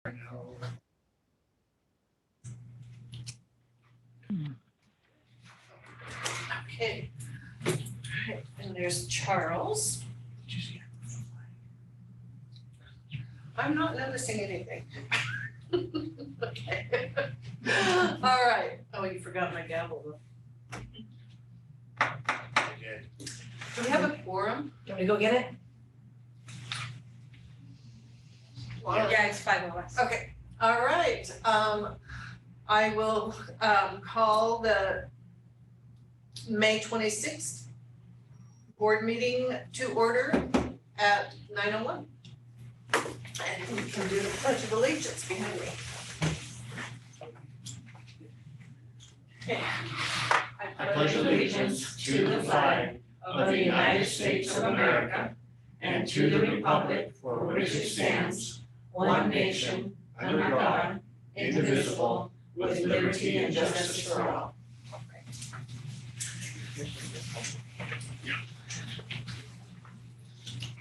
Okay. Right, and there's Charles. I'm not noticing anything. Okay. All right. Oh, you forgot my gavel. Do we have a quorum? Can we go get it? Yeah, it's 5 of us. Okay, all right. I will call the May 26th board meeting to order at 9:01. And we can do the pledge of allegiance behind me. Okay. I pledge allegiance to the flag of the United States of America and to the republic for which it stands, one nation, under God, indivisible, with liberty and justice for all.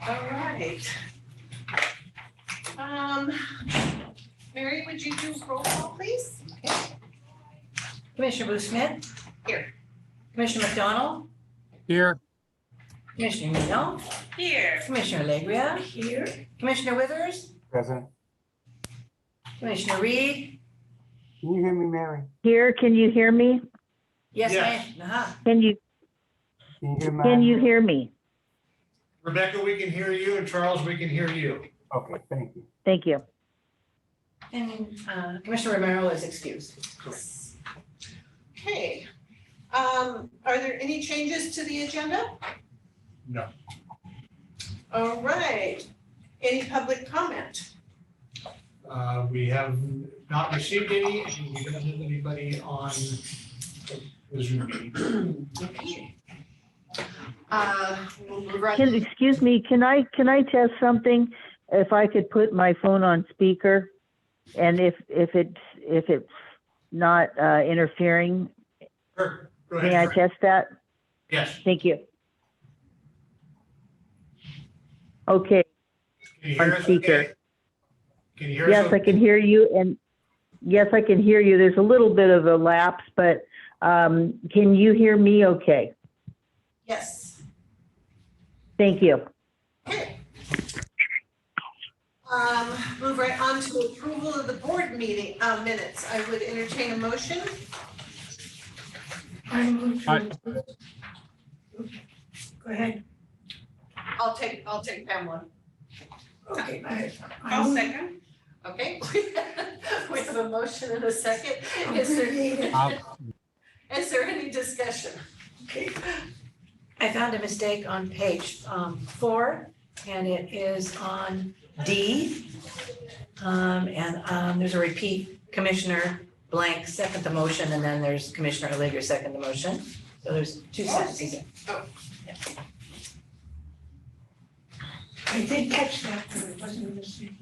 All right. Mary, would you do roll call, please? Commissioner Booth Smith? Here. Commissioner McDonald? Here. Commissioner Nino? Here. Commissioner Legria? Here. Commissioner Withers? Present. Commissioner Reed? Can you hear me, Mary? Here, can you hear me? Yes, Yes. ma'am. Uh-huh. Can you Can you hear me? Rebecca, we can hear you, and Charles, we can hear you. Okay, thank you. Thank you. And Commissioner Romero is excused. Okay. Are there any changes to the agenda? No. All right. Any public comment? We have not received any, and we don't have anybody on the Zoom meeting. Okay. We'll move right. Excuse me, can I test something? If I could put my phone on speaker, and if it's not interfering, Sure, go may I ahead. test that? Yes. Thank you. Okay, Can you hear on us speaker. okay? Can you hear us? Yes, I can hear you, and yes, I can hear you. There's a little bit of a lapse, but can you hear me okay? Yes. Thank you. Okay. Move right on to approval of the board meeting minutes. I would entertain a motion. I move Aye. Go ahead. I'll take Pamela. Okay. I'll second. Okay. We have a motion and a second. Is there any discussion? Okay. I found a mistake on page 4, and it is on D. There's a repeat, Commissioner blank second the motion, and then there's Commissioner Allegri second the motion. So there's 2 sentences. Oh. I did catch that, but it wasn't listening,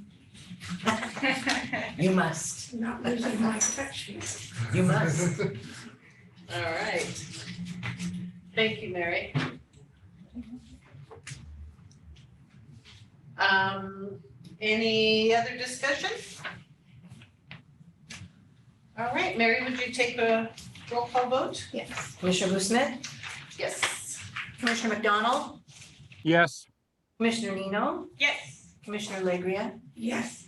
You must, not losing my touch. you must. All right. Thank you, Mary. Any other discussion? All right, Mary, would you take a roll call vote? Yes. Commissioner Booth Smith? Yes. Commissioner McDonald? Yes. Commissioner Nino? Yes. Commissioner Legria? Yes.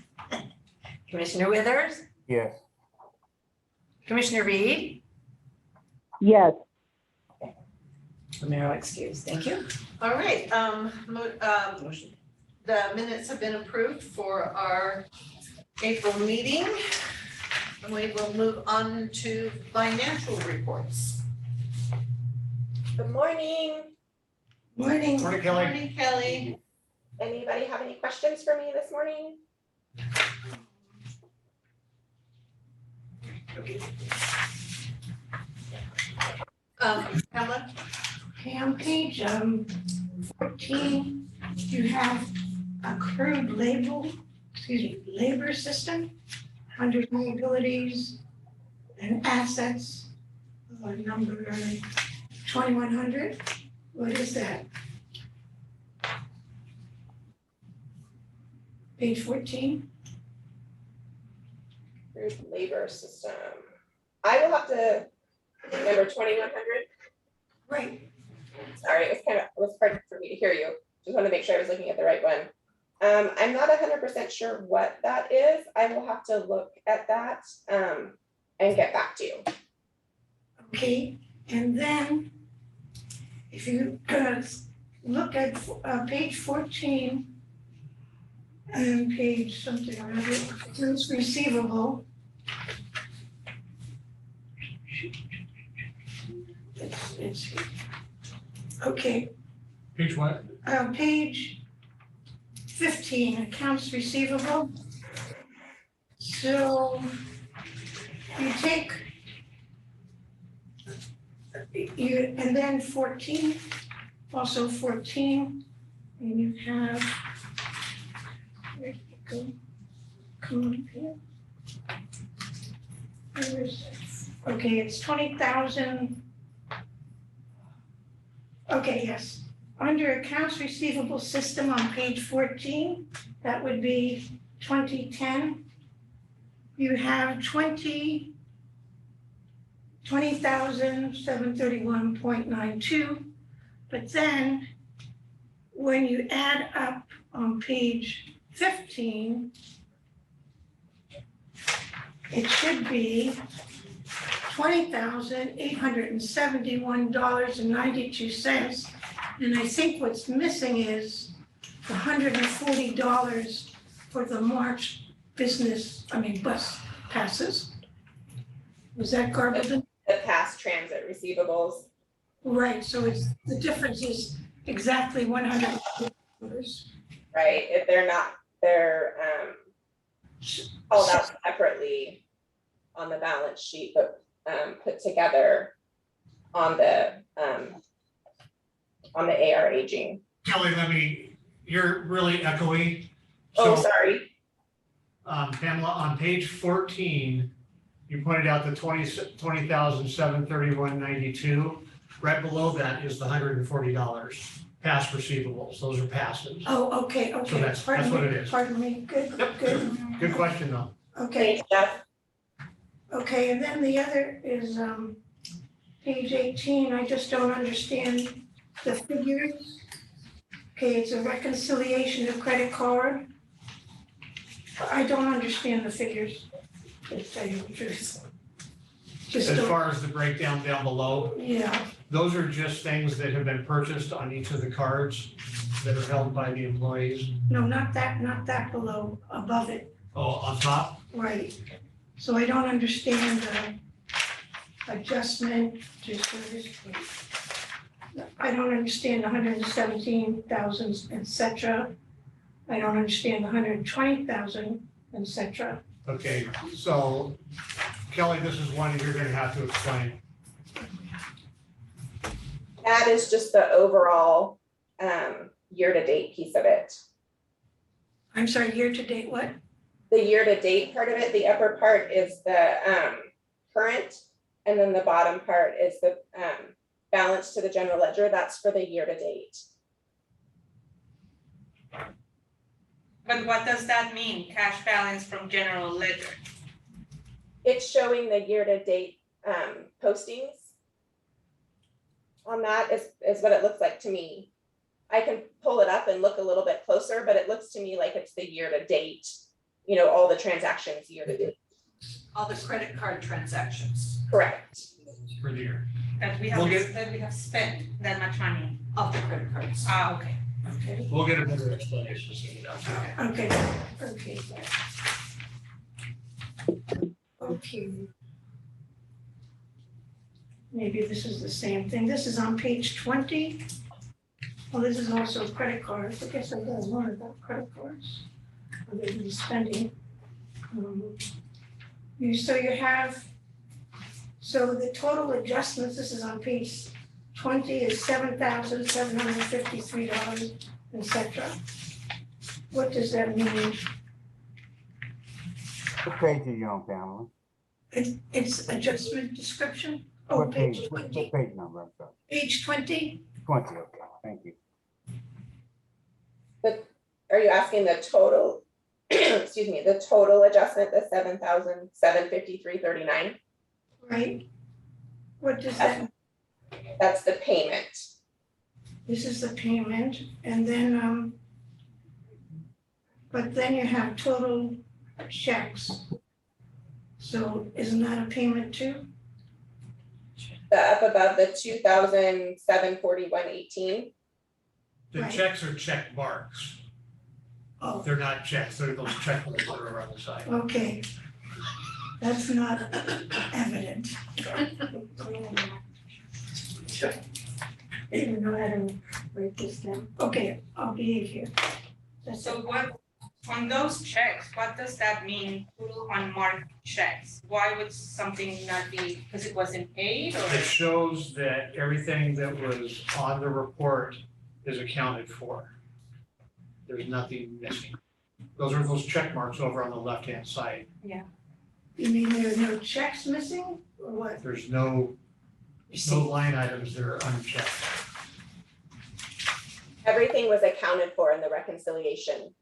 Commissioner Withers? Yes. Commissioner Reed? Yes. Romero excused. Thank you. All right, Motion. the minutes have been approved for our April meeting. And we will move on to financial reports. Good morning. Morning. Morning, Kelly. Morning, Kelly. Anybody have any questions for me this morning? Pamela? Okay, on page 14, you have accrued labor system under liabilities and assets, number 2100. What is that? Page 14? Group labor system. I will have to, number 2100. Right, Sorry, it was hard for me to hear you. Just want to make sure I was looking at the right one. I'm not 100% sure what that is. I will have to look at that and get back to you. okay, and then if you look at page 14 and page something or other, accounts receivable. It's okay, Page what? page 15, accounts receivable. So you take and then 14, also 14, and you have, where did it go? Come on here. Where is it? Okay, it's 20,000. Okay, yes. Under accounts receivable system on page 14, that would be 2010. You have 20,731.92, but then when you add up on page 15, it should be $20,871.92. And I think what's missing is the $140 for the March bus passes. Was that garbage? The past transit receivables. Right, so the difference is exactly $100. Right, if they're called out separately on the balance sheet, but put together on the AR aging. Kelly, you're really echoey. Oh, So, sorry. Pamela, on page 14, you pointed out the 20,731.92. Right below that is the $140 past receivables. Those are passes. Oh, okay, So okay. that's what it is. Pardon me, good, Yep. good. Good question, though. Okay, Thanks, Jeff. okay, and then the other is page 18, I just don't understand the figures. Okay, it's a reconciliation of credit card. I don't understand the figures, to tell you the truth. Just As don't, far as the breakdown down below, yeah, those are just things that have been purchased on each of the cards that are held by the employees. no, not that below, above it, Oh, on top? right. So I don't understand the adjustment to service. I don't understand the 117,000, et cetera. I don't understand the 120,000, et cetera. Okay, so Kelly, this is one you're gonna have to explain. That is just the overall year-to-date piece of it. I'm sorry, year-to-date what? The year-to-date part of it, the upper part is the current, and then the bottom part is the balance to the general ledger. That's for the year-to-date. But what does that mean, cash balance from general ledger? It's showing the year-to-date postings. On that is what it looks like to me. I can pull it up and look a little bit closer, but it looks to me like it's the year-to-date, all the transactions year-to-date. All the credit card transactions Correct. For the year. That we We'll have spent that much money. of the credit cards. Ah, okay. Okay, We'll get a better explanation soon. okay, okay. Okay. Maybe this is the same thing. This is on page 20. Well, this is also credit cards. I guess I got more about credit cards. Other than spending. So the total adjustments, this is on page 20, is $7,753, et cetera. What does that mean? What page are you on, Pamela? It's adjustment description? Oh, What page page, what 20, page number, I'm sorry? page 20? 20, okay, thank you. Are you asking the total excuse me, the total adjustment, the $7,753.39. right? What does that, That's the payment. this is the payment, and then, but then you have total checks. So isn't that a payment too? The up above the 2,741.18. The Right. checks are check marks. Oh, They're not checks, they're those check marks that are on the side. okay. That's not evident. Didn't know how to write this down. Okay, I'll behave here. That's So it. what, on those checks, what does that mean, total unmarked checks? Why would something not be, because it wasn't paid or? It shows that everything that was on the report is accounted for. There's nothing missing. Those are those check marks over on the left-hand side. You mean there are no checks missing or what? There's no line items that are unchecked. Everything was accounted for in the reconciliation.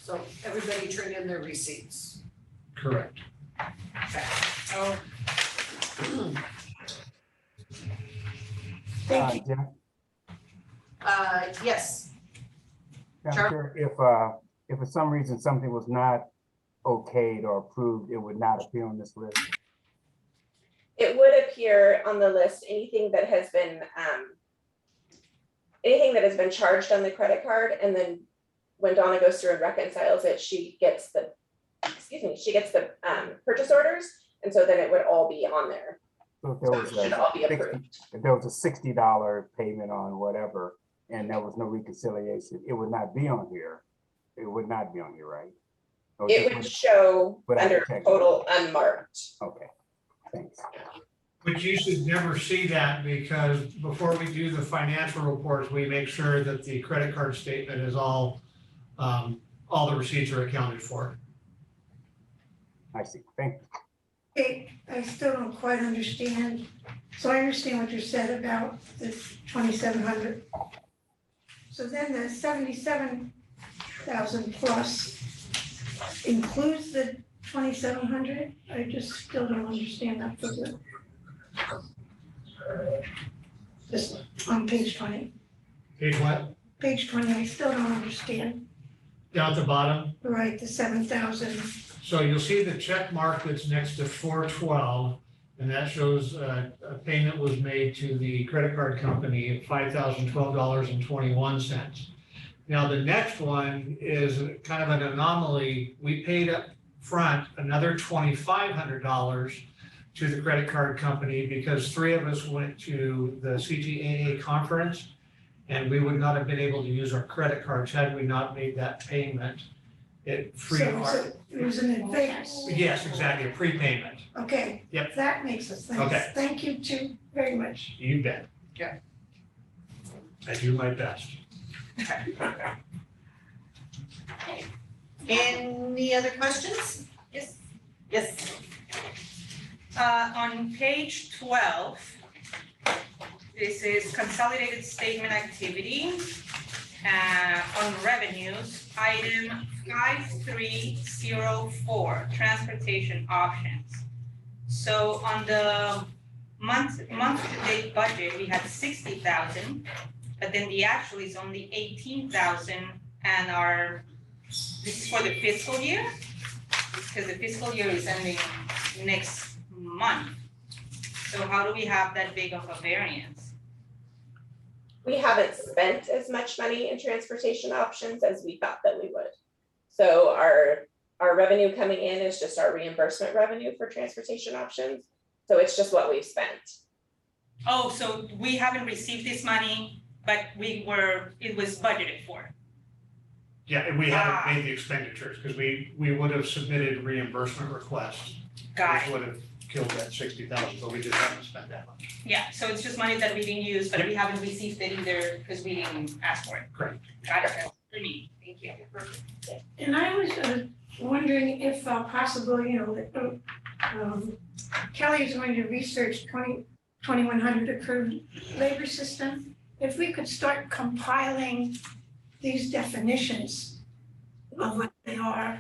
So everybody turned in their receipts. Correct. Oh, Thank you. Jeff, Yes, Madam Chair, if for some reason something was not okayed or approved, it would not appear on this list. It would appear on the list, anything that has been charged on the credit card, and then when Donna goes through and reconciles it, she gets the purchase orders, and so then it would all be on there. So if there So was it should all be a approved. if there was a $60 payment on whatever, and there was no reconciliation, it would not be on here. It would not be on here, right? Or It just would show But I under checked. total unmarked. Okay, thanks. But you should never see that, because before we do the financial reports, we make sure that the credit card statement is all the receipts are accounted for. I see, thank you. Okay, I still don't quite understand. So I understand what you said about the 2,700. So then the 77,000 plus includes the 2,700? I just still don't understand that figure. This on page 20. Page what? Page 20, I still don't understand. Down at the bottom. Right, the 7,000. So you'll see the check mark that's next to 412, and that shows a payment was made to the credit card company at $5,012.21. Now, the next one is kind of an anomaly. We paid up front another $2,500 to the credit card company because 3 of us went to the CTAA conference, and we would not have been able to use our credit cards had we not made that payment. It freed So our, it was an advance. yes, exactly, a prepayment. Okay. Yep. That makes us, thanks. Okay. Thank you too very much. You bet. Yeah. I do my best. Any other questions? yes. Yes. On page 12, this is consolidated statement activity. On revenues, item 5304, transportation options. So on the month-to-date budget, we had 60,000, but then the actual is only 18,000, and this is for the fiscal year, because the fiscal year is ending next month. So how do we have that big of a variance? We haven't spent as much money in transportation options as we thought that we would. So our revenue coming in is just our reimbursement revenue for transportation options. So it's just what we've spent. Oh, so we haven't received this money, but it was budgeted for. Yeah, and we haven't made the expenditures because we would have submitted reimbursement requests. Got Which would have killed that 60,000, but we just haven't spent that much. Yeah, so it's just money that we didn't use, but we haven't received it either because we didn't ask for it. Correct. Got it, that's for me, thank you. And I was wondering if possible, Kelly is going to research 2100 accrued labor system. If we could start compiling these definitions of what they are.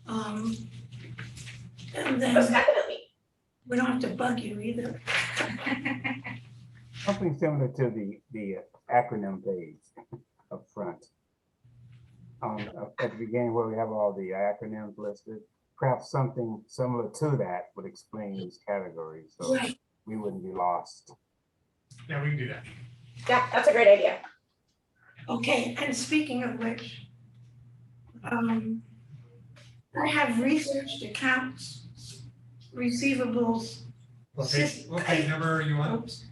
And Most then definitely. we don't have to bug you either. Something similar to the acronym page up front. At the beginning where we have all the acronyms listed, perhaps something similar to that would explain these categories, so Right. we wouldn't be lost. Yeah, we can do that. Yeah, that's a great idea. Okay, and speaking of which, I have researched accounts, receivables, What page number are you on? oops,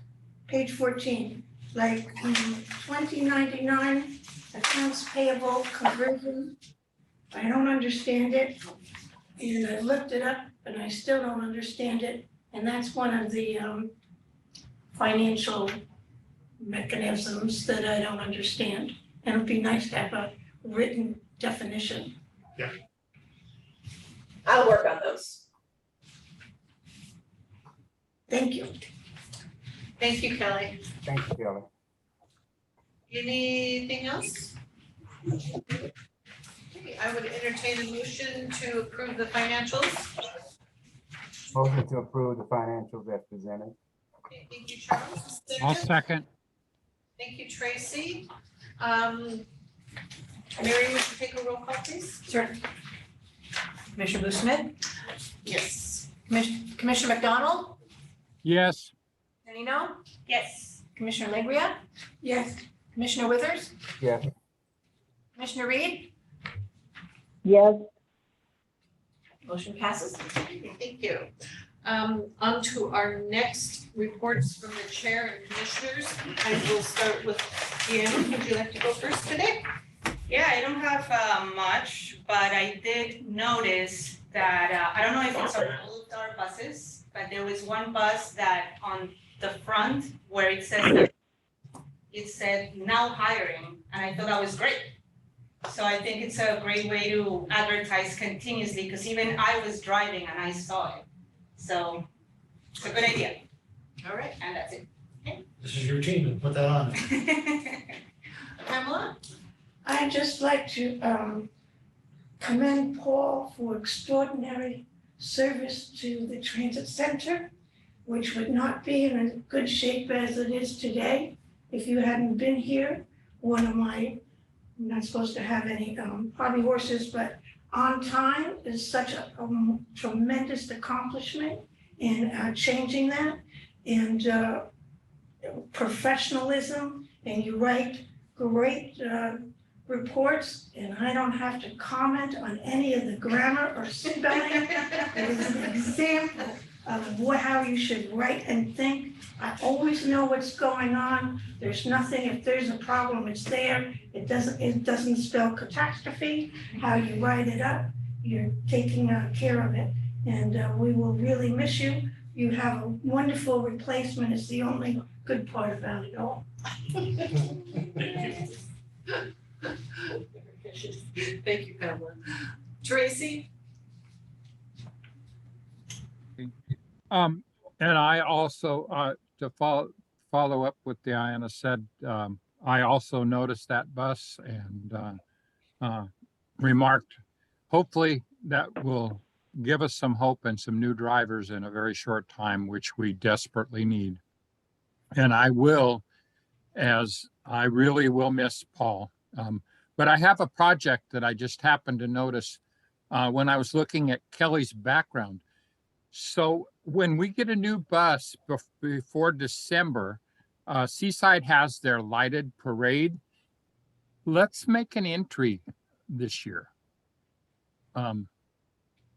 page 14, like 2099 accounts payable conversion. I don't understand it. And I looked it up and I still don't understand it. And that's one of the financial mechanisms that I don't understand. And it'd be nice to have a written definition. I'll work on those. Thank you. Thank you, Kelly. Thank you, Kelly. Anything else? Okay, I would entertain a motion to approve the financials. Motion to approve the financials as presented. Okay, thank you, Charles. I'll second. Thank you, Tracy. Mary, would you take a roll call, please? Sure. Commissioner Blue Smith, Yes. Commissioner McDonald, Yes, Zanino, Yes. Commissioner Legria, Yes, Commissioner Withers, Yes, Commissioner Reed, yes, motion passes. Thank you. On to our next reports from the chair and commissioners. I will start with Deanna. Would you like to go first today? Yeah, I don't have much, but I did notice that, I don't know if it's on all of our buses, but there was one bus that on the front where it says that it said now hiring, and I thought that was great. So I think it's a great way to advertise continuously, because even I was driving and I saw it. So it's a good idea, All right. and that's it. This is your team, put that on. Pamela? I'd just like to commend Paul for extraordinary service to the transit center, which would not be in as good shape as it is today if you hadn't been here. One of my, I'm not supposed to have any hobby horses, but on time is such a tremendous accomplishment in changing that, and professionalism, and you write great reports, and I don't have to comment on any of the grammar or spelling. It is an example of how you should write and think. I always know what's going on. There's nothing, if there's a problem, it's there. It doesn't spell catastrophe. How you write it up, you're taking care of it. And we will really miss you. You have a wonderful replacement. It's the only good part about it all. Thank you, Pamela. Tracy? and I also, to follow up what Diana said, I also noticed that bus and remarked, hopefully that will give us some hope and some new drivers in a very short time, which we desperately need. And I really will miss Paul. But I have a project that I just happened to notice when I was looking at Kelly's background. So when we get a new bus before December, Seaside has their lighted parade. Let's make an entry this year.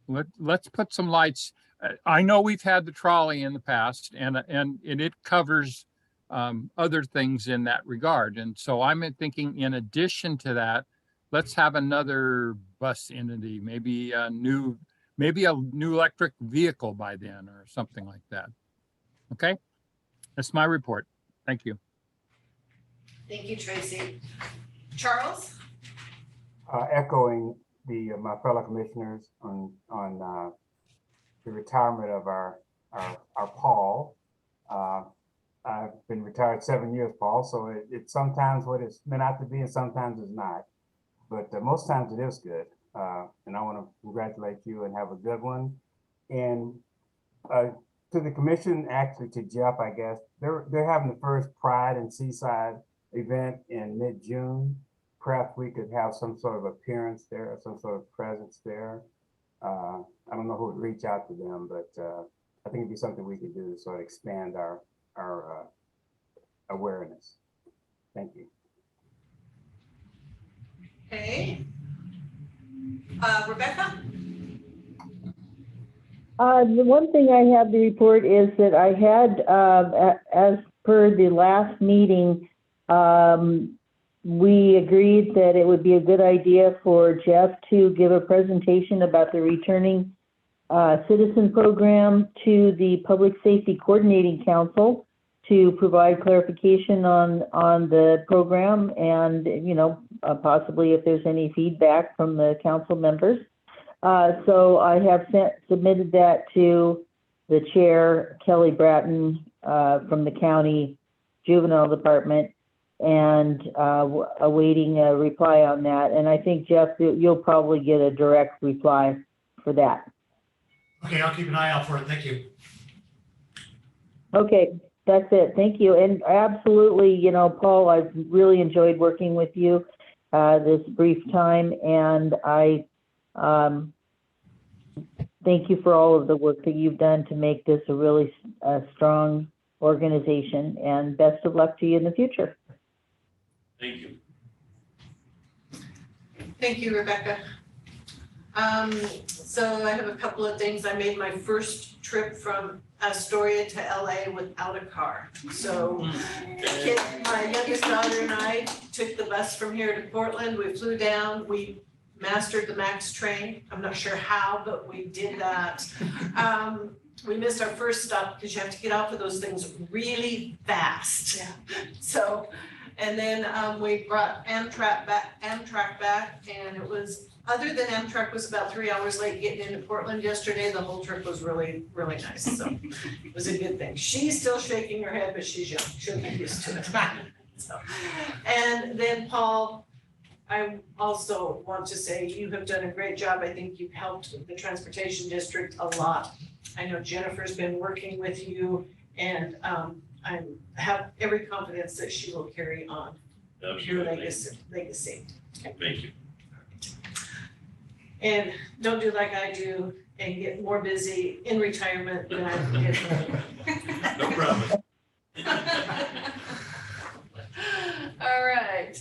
Let's put some lights. I know we've had the trolley in the past, and it covers other things in that regard. And so I'm thinking, in addition to that, let's have another bus entity, maybe a new electric vehicle by then or something like that. Okay, that's my report. Thank you. Thank you, Tracy. Charles? Echoing my fellow commissioners on the retirement of our Paul. I've been retired 7 years, Paul, so it's sometimes what it's meant out to be and sometimes it's not. But most times it is good. And I want to congratulate you and have a good one. And to the commission, actually to Jeff, I guess, they're having the first Pride and Seaside event in mid-June. Perhaps we could have some sort of appearance there, some sort of presence there. I don't know who would reach out to them, but I think it'd be something we could do to sort of expand our awareness. Thank you. Okay. Rebecca? The one thing I have to report is that I had, as per the last meeting, we agreed that it would be a good idea for Jeff to give a presentation about the returning citizen program to the Public Safety Coordinating Council to provide clarification on the program and, possibly if there's any feedback from the council members. So I have submitted that to the chair, Kelly Bratton, from the county juvenile department, and awaiting a reply on that. And I think, Jeff, you'll probably get a direct reply for that. Okay, I'll keep an eye out for it. Thank you. Okay, that's it. Thank you. And absolutely, Paul, I've really enjoyed working with you this brief time, and I thank you for all of the work that you've done to make this a really strong organization, and best of luck to you in the future. Thank you. Thank you, Rebecca. So I have a couple of things. I made my first trip from Astoria to LA without a car. So my youngest daughter and I took the bus from here to Portland. We flew down, we mastered the MAX train. I'm not sure how, but we did that. We missed our first stop because you have to get off of those things really fast. Yeah. So, and then we brought Amtrak back, and it was, other than Amtrak was about 3 hours late getting into Portland yesterday, the whole trip was really, really nice. So it was a good thing. She's still shaking her head, but she's young. She'll get used to it. So, and then Paul, I also want to say you have done a great job. I think you've helped the transportation district a lot. I know Jennifer's been working with you, and I have every confidence that she will carry on your legacy. Thank you. And don't do like I do and get more busy in retirement than I did. No problem. All right,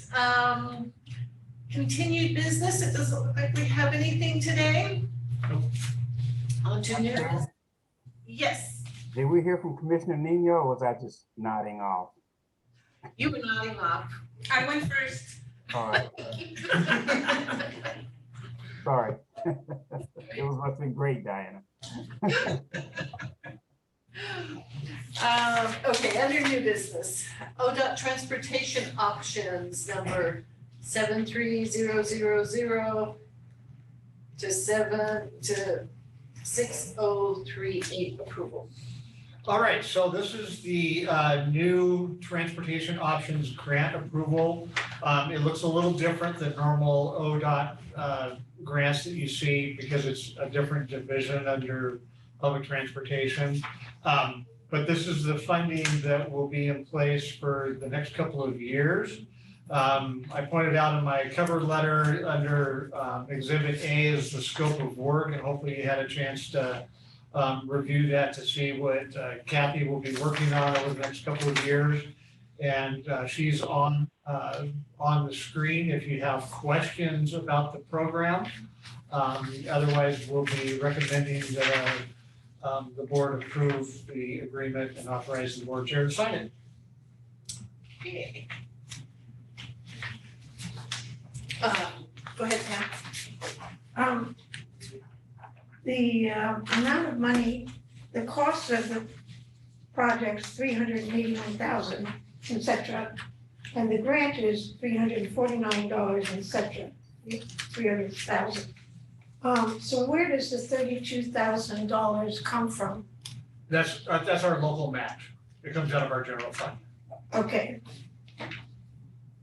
continued business, it doesn't look like we have anything today. Nope. On to new business. Yes, Did we hear from Commissioner Nino, or was I just nodding off? you were nodding off. I went first. All right. Sorry. It must be great, Diana. Okay, under new business, ODOT transportation options number 73000 to 6038 approval. All right, so this is the new transportation options grant approval. It looks a little different than normal ODOT grants that you see because it's a different division under public transportation. But this is the funding that will be in place for the next couple of years. I pointed out in my cover letter under Exhibit A is the scope of work, and hopefully you had a chance to review that to see what Kathy will be working on over the next couple of years. And she's on the screen if you have questions about the program. Otherwise, we'll be recommending that the board approve the agreement and authorize the board chair to sign it. Okay. Go ahead, Pam. The amount of money, the cost of the project's $381,000, et cetera, and the grant is $349, et cetera, 300,000. So where does the $32,000 come from? That's our local match. It comes out of our general fund. Okay.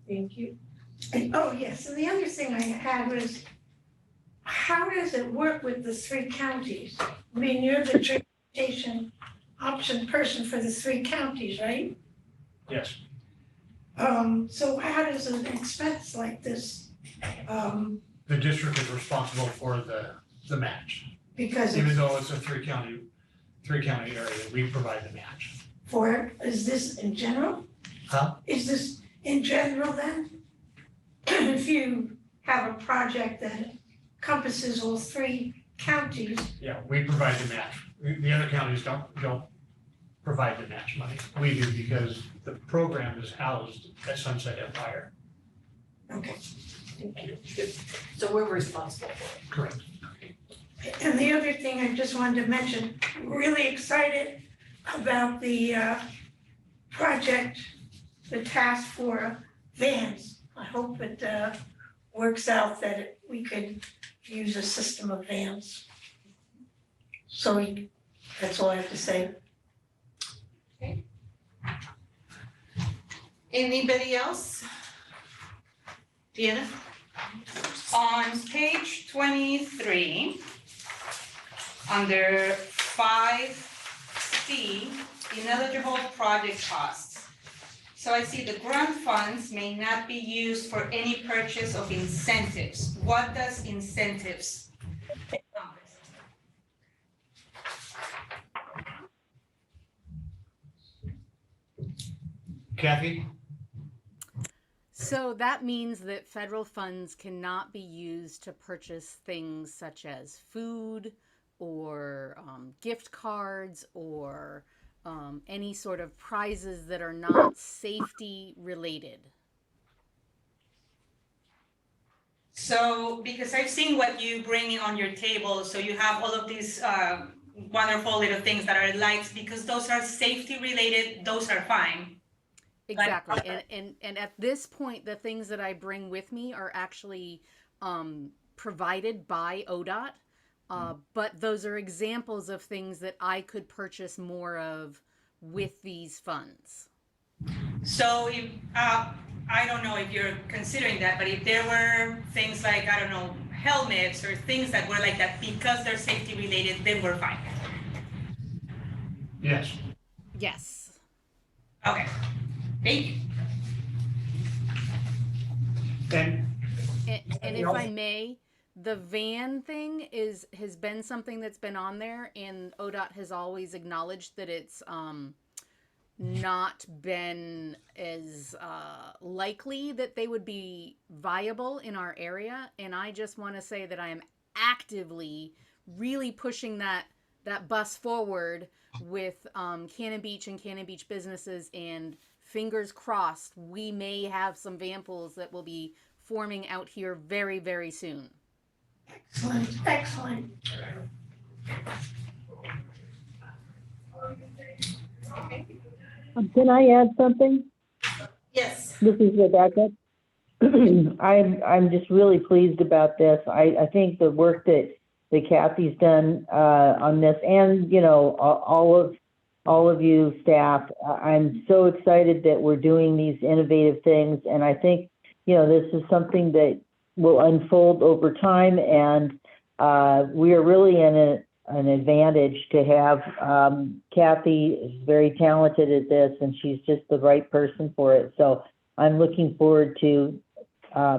Thank you. And, oh, yes, and the other thing I had was, how does it work with the three counties? I mean, you're the transportation option person for the three counties, right? Yes, So how does an expense like this, the district is responsible for the match. because Even it's though it's a three county area, we provide the match. is this in general? Huh? Is this in general then? If you have a project that encompasses all three counties, Yeah, we provide the match. The other counties don't provide the match money. We do because the program is housed at Sunset Empire. okay. So we're responsible for it. Correct. And the other thing I just wanted to mention, really excited about the project, the task for vans. I hope it works out that we could use a system of vans. So that's all I have to say. Anybody else? Deanna? On page 23, under 5C, ineligible project costs. So I see the grant funds may not be used for any purchase of incentives. What does incentives encompass? Kathy? So that means that federal funds cannot be used to purchase things such as food or gift cards or any sort of prizes that are not safety related. So, because I've seen what you bring on your table, so you have all of these wonderful little things that are lights, because those are safety related, those are fine. Exactly. And at this point, the things that I bring with me are actually provided by ODOT. But those are examples of things that I could purchase more of with these funds. So if, I don't know if you're considering that, but if there were things like, I don't know, helmets or things that were like that, because they're safety related, then we're fine. Yes. Yes. Okay, thank you. And if I may, the van thing has been something that's been on there, and ODOT has always acknowledged that it's not been as likely that they would be viable in our area. And I just want to say that I am actively really pushing that bus forward with Cannon Beach and Cannon Beach businesses, and fingers crossed we may have some van pools that will be forming out here very, very soon. Excellent, excellent. Can I add something? Yes. This is Rebecca. I'm just really pleased about this. I think the work that Kathy's done on this, and all of you staff, I'm so excited that we're doing these innovative things, and I think this is something that will unfold over time, and we are really in an advantage to have Kathy is very talented at this, and she's just the right person for it. So I'm looking forward to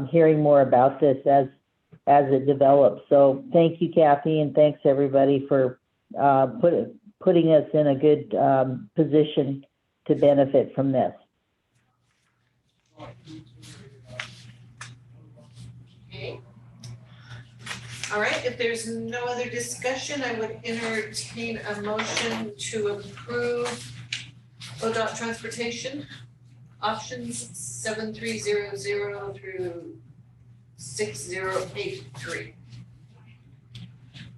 hearing more about this as it develops. So thank you, Kathy, and thanks everybody for putting us in a good position to benefit from this. Okay. All right, if there's no other discussion, I would entertain a motion to approve ODOT transportation options 7300 through 6083.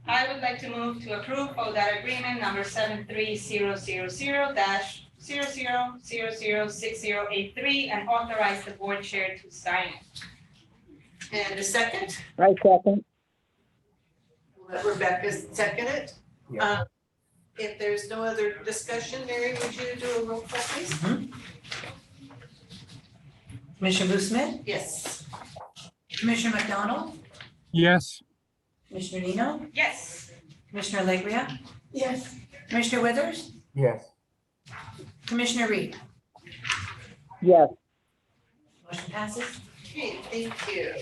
I would like to move to approve ODOT agreement number 73000-00006083 and authorize the board chair to sign it. And a second, Right, second. let Rebecca second it. Yeah. If there's no other discussion, Mary, would you do a roll call, please? Commissioner Booth Smith, Yes. Commissioner McDonald, Yes. Commissioner Nino, Yes. Commissioner Alegria, yes, Commissioner Withers, Yes. Commissioner Reed. yes, Motion passes. Okay, thank you.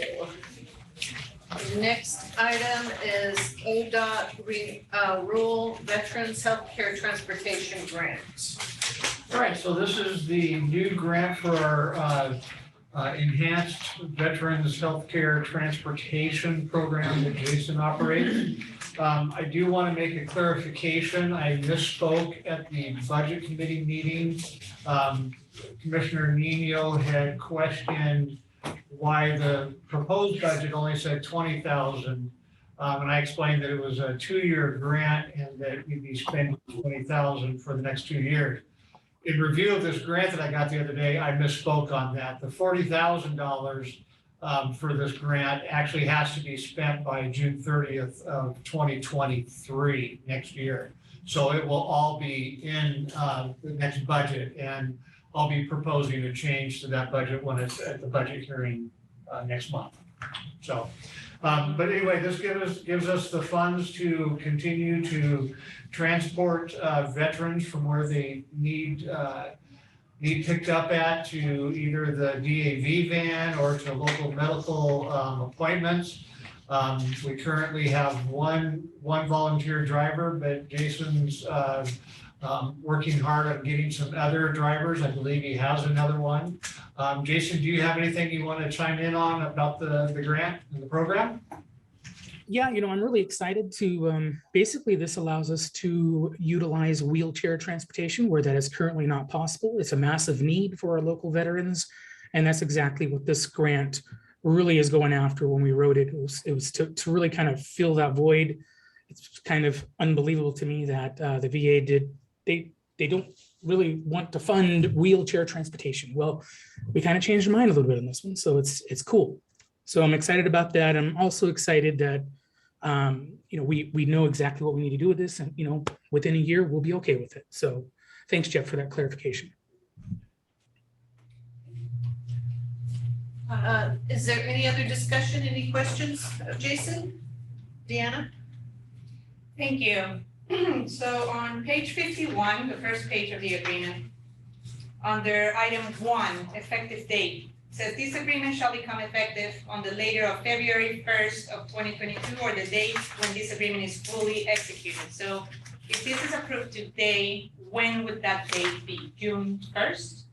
Next item is ODOT Rural Veterans Healthcare Transportation Grant. All right, so this is the new grant for our enhanced Veterans Healthcare Transportation Program that Jason operates. I do want to make a clarification. I misspoke at the Budget Committee meeting. Commissioner Nino had questioned why the proposed budget only said 20,000. And I explained that it was a 2-year grant and that we'd be spending 20,000 for the next 2 years. In review of this grant that I got the other day, I misspoke on that. The $40,000 for this grant actually has to be spent by June 30th of 2023, next year. So it will all be in the next budget, and I'll be proposing a change to that budget when it's at the budget hearing next month. So, but anyway, this gives us the funds to continue to transport veterans from where they need picked up at to either the DAV van or to local medical appointments. We currently have one volunteer driver, but Jason's working hard on getting some other drivers. I believe he has another one. Jason, do you have anything you want to chime in on about the grant and the program? Yeah, I'm really excited to, basically this allows us to utilize wheelchair transportation where that is currently not possible. It's a massive need for our local veterans. And that's exactly what this grant really is going after. When we wrote it, it was to really kind of fill that void. It's kind of unbelievable to me that the VA they don't really want to fund wheelchair transportation. Well, we kind of changed our mind a little bit on this one. So it's cool. So I'm excited about that. I'm also excited that we know exactly what we need to do with this, and within a year we'll be okay with it. So thanks, Jeff, for that clarification. Is there any other discussion, any questions of Jason? Deanna? Thank you. So on page 51, the first page of the agreement, under item 1, effective date, says this agreement shall become effective on the later of February 1st of 2022 or the date when this agreement is fully executed. So if this is approved today, when would that date be? June 1st,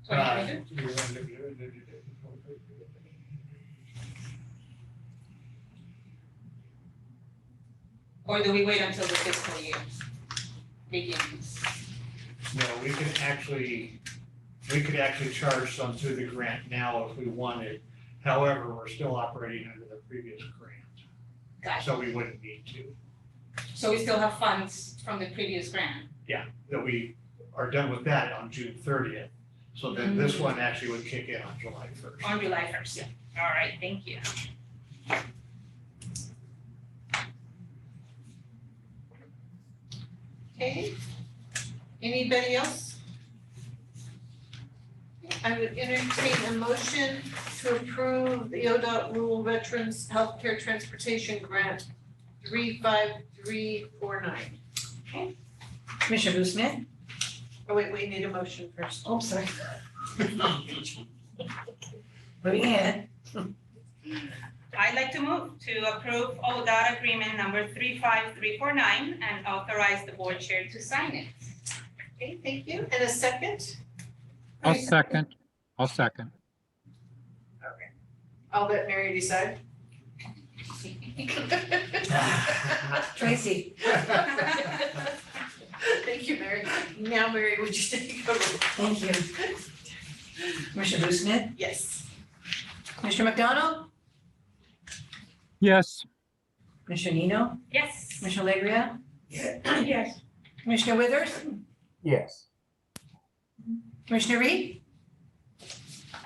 2022? Or do we wait until the fiscal year begins? No, we could actually charge some through the grant now if we wanted. However, we're still operating under the previous grant. Got it. So we wouldn't need to. So we still have funds from the previous grant? Yeah, that we are done with that on June 30th. So then this one actually would kick in on July 1st. On July 1st? Yeah. All right, thank you. Okay, anybody else? I would entertain a motion to approve the ODOT Rural Veterans Healthcare Transportation Grant 35349. Commissioner Booth Smith. Oh, wait, we need a motion first. Oh, sorry. Moving ahead. I'd like to move to approve ODOT agreement number 35349 and authorize the board chair to sign it. Okay, thank you. And a second? I'll second. Okay. I'll let Mary decide. Tracy. Thank you, Mary. Now, Mary, would you take over? Thank you. Commissioner Booth Smith. Yes. Commissioner McDonald. Yes. Commissioner Nino. Yes. Commissioner Alegria. yes, Commissioner Withers. Yes. Commissioner Reed.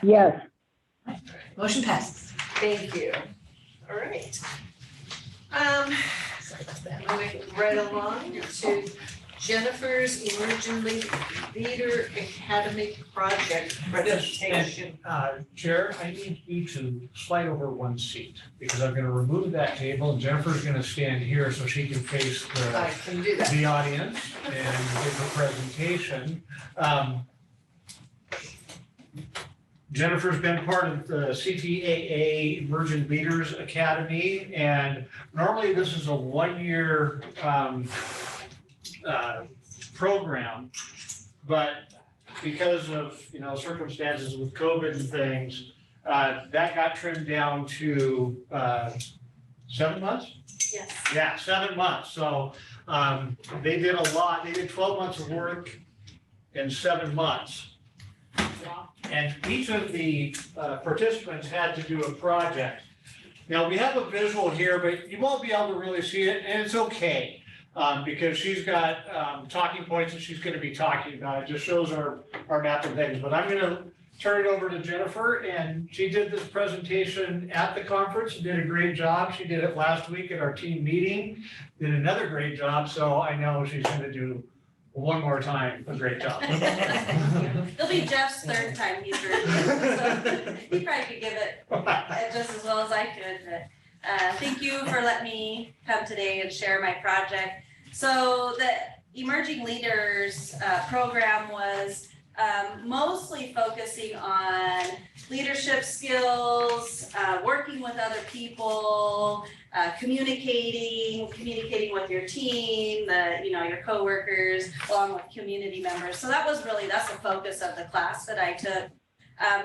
yes. Motion passes. Thank you. All right. Sorry about that. Moving right along to Jennifer's Emerging Leader Academy Project presentation. Chair, I need you to slide over one seat because I'm going to remove that table and Jennifer's going to stand here so she can face I can do that. the audience and give a presentation. Jennifer's been part of the CTAA Emerging Leaders Academy, and normally this is a one-year program, but because of, circumstances with COVID and things, that got trimmed down to 7 months? Yes. Yeah, 7 months. So they did a lot. They did 12 months of work in 7 months. And each of the participants had to do a project. Now, we have a visual here, but you won't be able to really see it, and it's okay. Because she's got talking points that she's going to be talking about. It just shows our map of things. But I'm going to turn it over to Jennifer, and she did this presentation at the conference and did a great job. She did it last week at our team meeting, did another great job. So I know she's going to do one more time a great job. It'll be Jeff's third time he's heard it, so he probably could give it just as well as I could. But thank you for letting me come today and share my project. So the Emerging Leaders program was mostly focusing on leadership skills, working with other people, communicating with your team, your coworkers, along with community members. So that's the focus of the class that I took.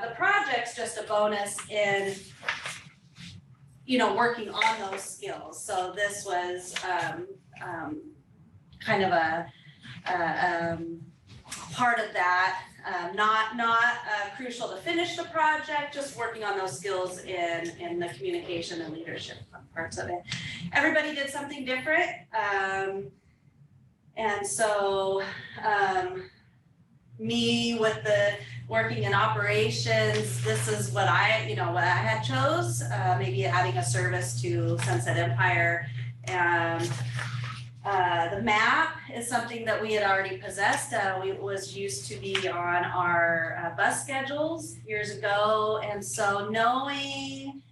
The project's just a bonus in working on those skills. So this was kind of a part of that. Not crucial to finish the project, just working on those skills in the communication and leadership parts of it. Everybody did something different. And so me with the working in operations, this is what I had chose, maybe adding a service to Sunset Empire. And the map is something that we had already possessed. It was used to be on our bus schedules years ago. And so knowing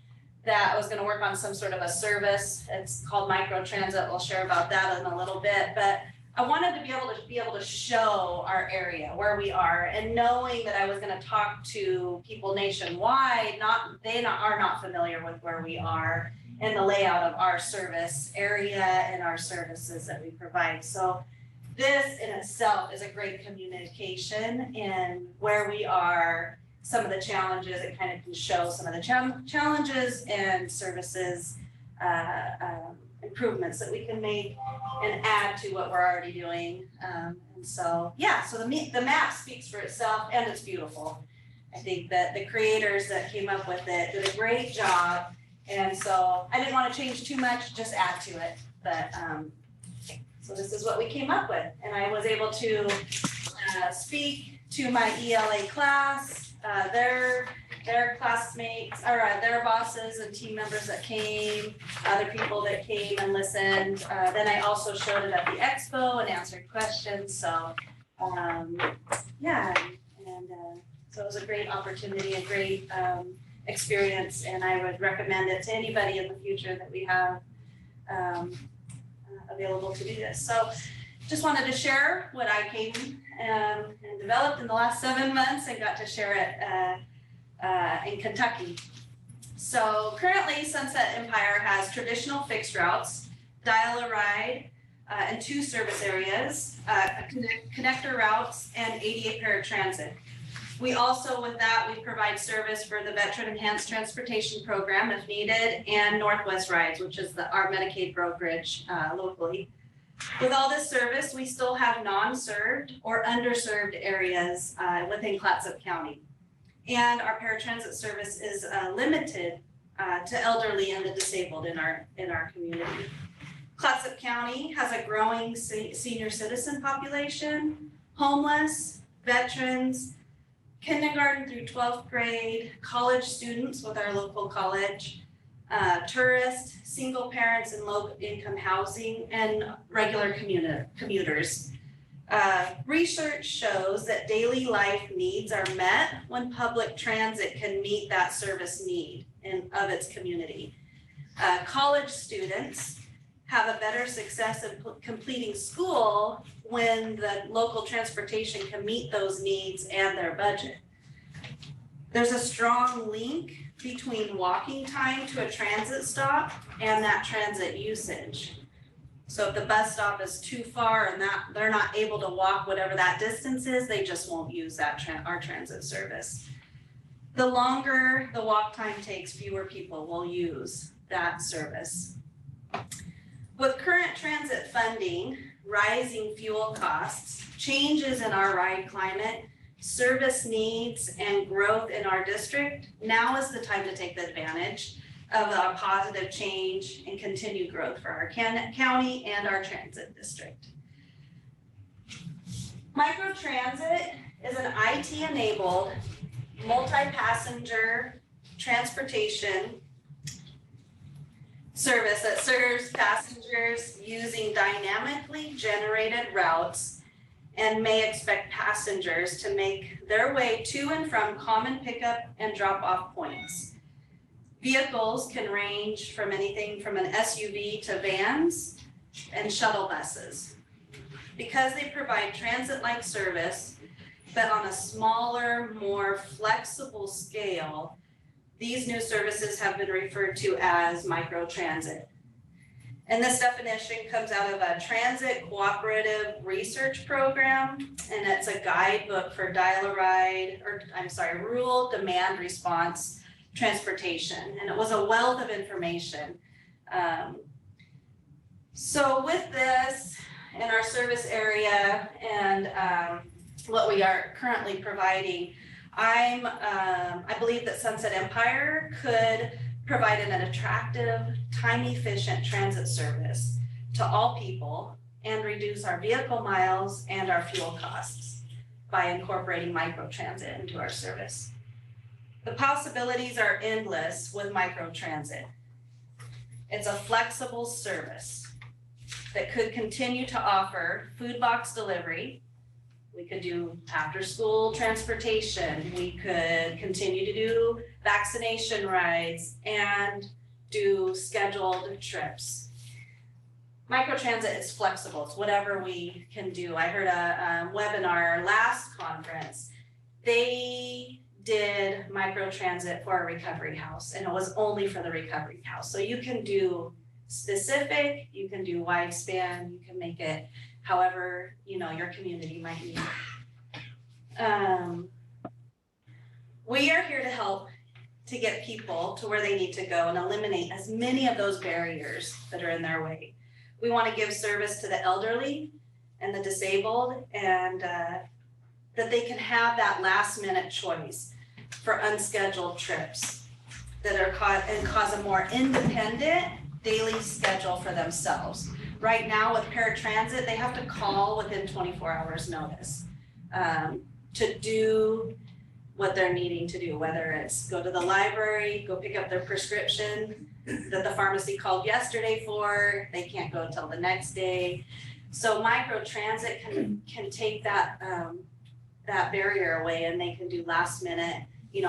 that I was going to work on some sort of a service, it's called Microtransit. We'll share about that in a little bit. But I wanted to be able to show our area, where we are, and knowing that I was going to talk to people nationwide, they are not familiar with where we are and the layout of our service area and our services that we provide. So this in itself is a great communication in where we are, some of the challenges. It kind of can show some of the challenges and services improvements that we can make and add to what we're already doing. And so the map speaks for itself, and it's beautiful. I think that the creators that came up with it did a great job. And so I didn't want to change too much, just add to it. But so this is what we came up with. And I was able to speak to my ELA class, their classmates, or their bosses and team members that came, other people that came and listened. Then I also showed it at the expo and answered questions. So so it was a great opportunity, a great experience, and I would recommend it to anybody in the future that we have available to do this. So just wanted to share what I came and developed in the last 7 months and got to share it in Kentucky. So currently Sunset Empire has traditional fixed routes, dial-a-ride, and 2 service areas, connector routes, and 88 paratransit. We also, with that, we provide service for the Veteran Enhanced Transportation Program if needed, and Northwest Rides, which is our Medicaid brokerage locally. With all this service, we still have non-served or underserved areas within Clatsop County. And our paratransit service is limited to elderly and the disabled in our community. Clatsop County has a growing senior citizen population, homeless, veterans, kindergarten through 12th grade, college students with our local college, tourists, single parents in low income housing, and regular commuters. Research shows that daily life needs are met when public transit can meet that service need of its community. College students have a better success in completing school when the local transportation can meet those needs and their budget. There's a strong link between walking time to a transit stop and that transit usage. So if the bus stop is too far and that they're not able to walk whatever that distance is, they just won't use that our transit service. The longer the walk time takes, fewer people will use that service. With current transit funding, rising fuel costs, changes in our ride climate, service needs, and growth in our district, now is the time to take the advantage of a positive change and continued growth for our county and our transit district. Microtransit is an IT-enabled, multi-passenger transportation service that serves passengers using dynamically generated routes and may expect passengers to make their way to and from common pickup and drop-off points. Vehicles can range from anything from an SUV to vans and shuttle buses. Because they provide transit-like service, but on a smaller, more flexible scale, these new services have been referred to as microtransit. And this definition comes out of a transit cooperative research program, and it's a guidebook for rural demand response transportation, and it was a wealth of information. So with this in our service area and what we are currently providing, I believe that Sunset Empire could provide an attractive, time-efficient transit service to all people and reduce our vehicle miles and our fuel costs by incorporating microtransit into our service. The possibilities are endless with microtransit. It's a flexible service that could continue to offer food box delivery. We could do after-school transportation. We could continue to do vaccination rides and do scheduled trips. Microtransit is flexible. It's whatever we can do. I heard a webinar last conference. They did microtransit for a recovery house, and it was only for the recovery house. So you can do specific, you can do wide span, you can make it however, your community might need. We are here to help to get people to where they need to go and eliminate as many of those barriers that are in their way. We want to give service to the elderly and the disabled, and that they can have that last minute choice for unscheduled trips that are cause a more independent daily schedule for themselves. Right now with paratransit, they have to call within 24 hours notice to do what they're needing to do, whether it's go to the library, go pick up their prescription that the pharmacy called yesterday for, they can't go until the next day. So microtransit can take that barrier away, and they can do last minute,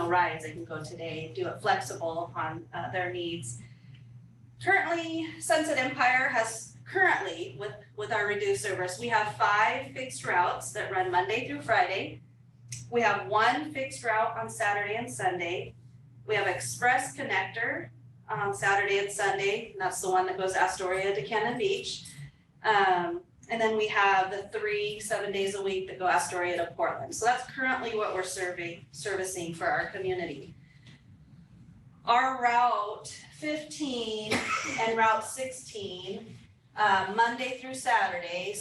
rides. They can go today, do it flexible upon their needs. Currently, Sunset Empire has with our reduced service, we have 5 fixed routes that run Monday through Friday. We have 1 fixed route on Saturday and Sunday. We have Express Connector on Saturday and Sunday, and that's the one that goes Astoria to Cannon Beach. And then we have the 3 7 days a week that go Astoria to Portland. So that's currently what we're servicing for our community. Our Route 15 and Route 16, Monday through Sunday,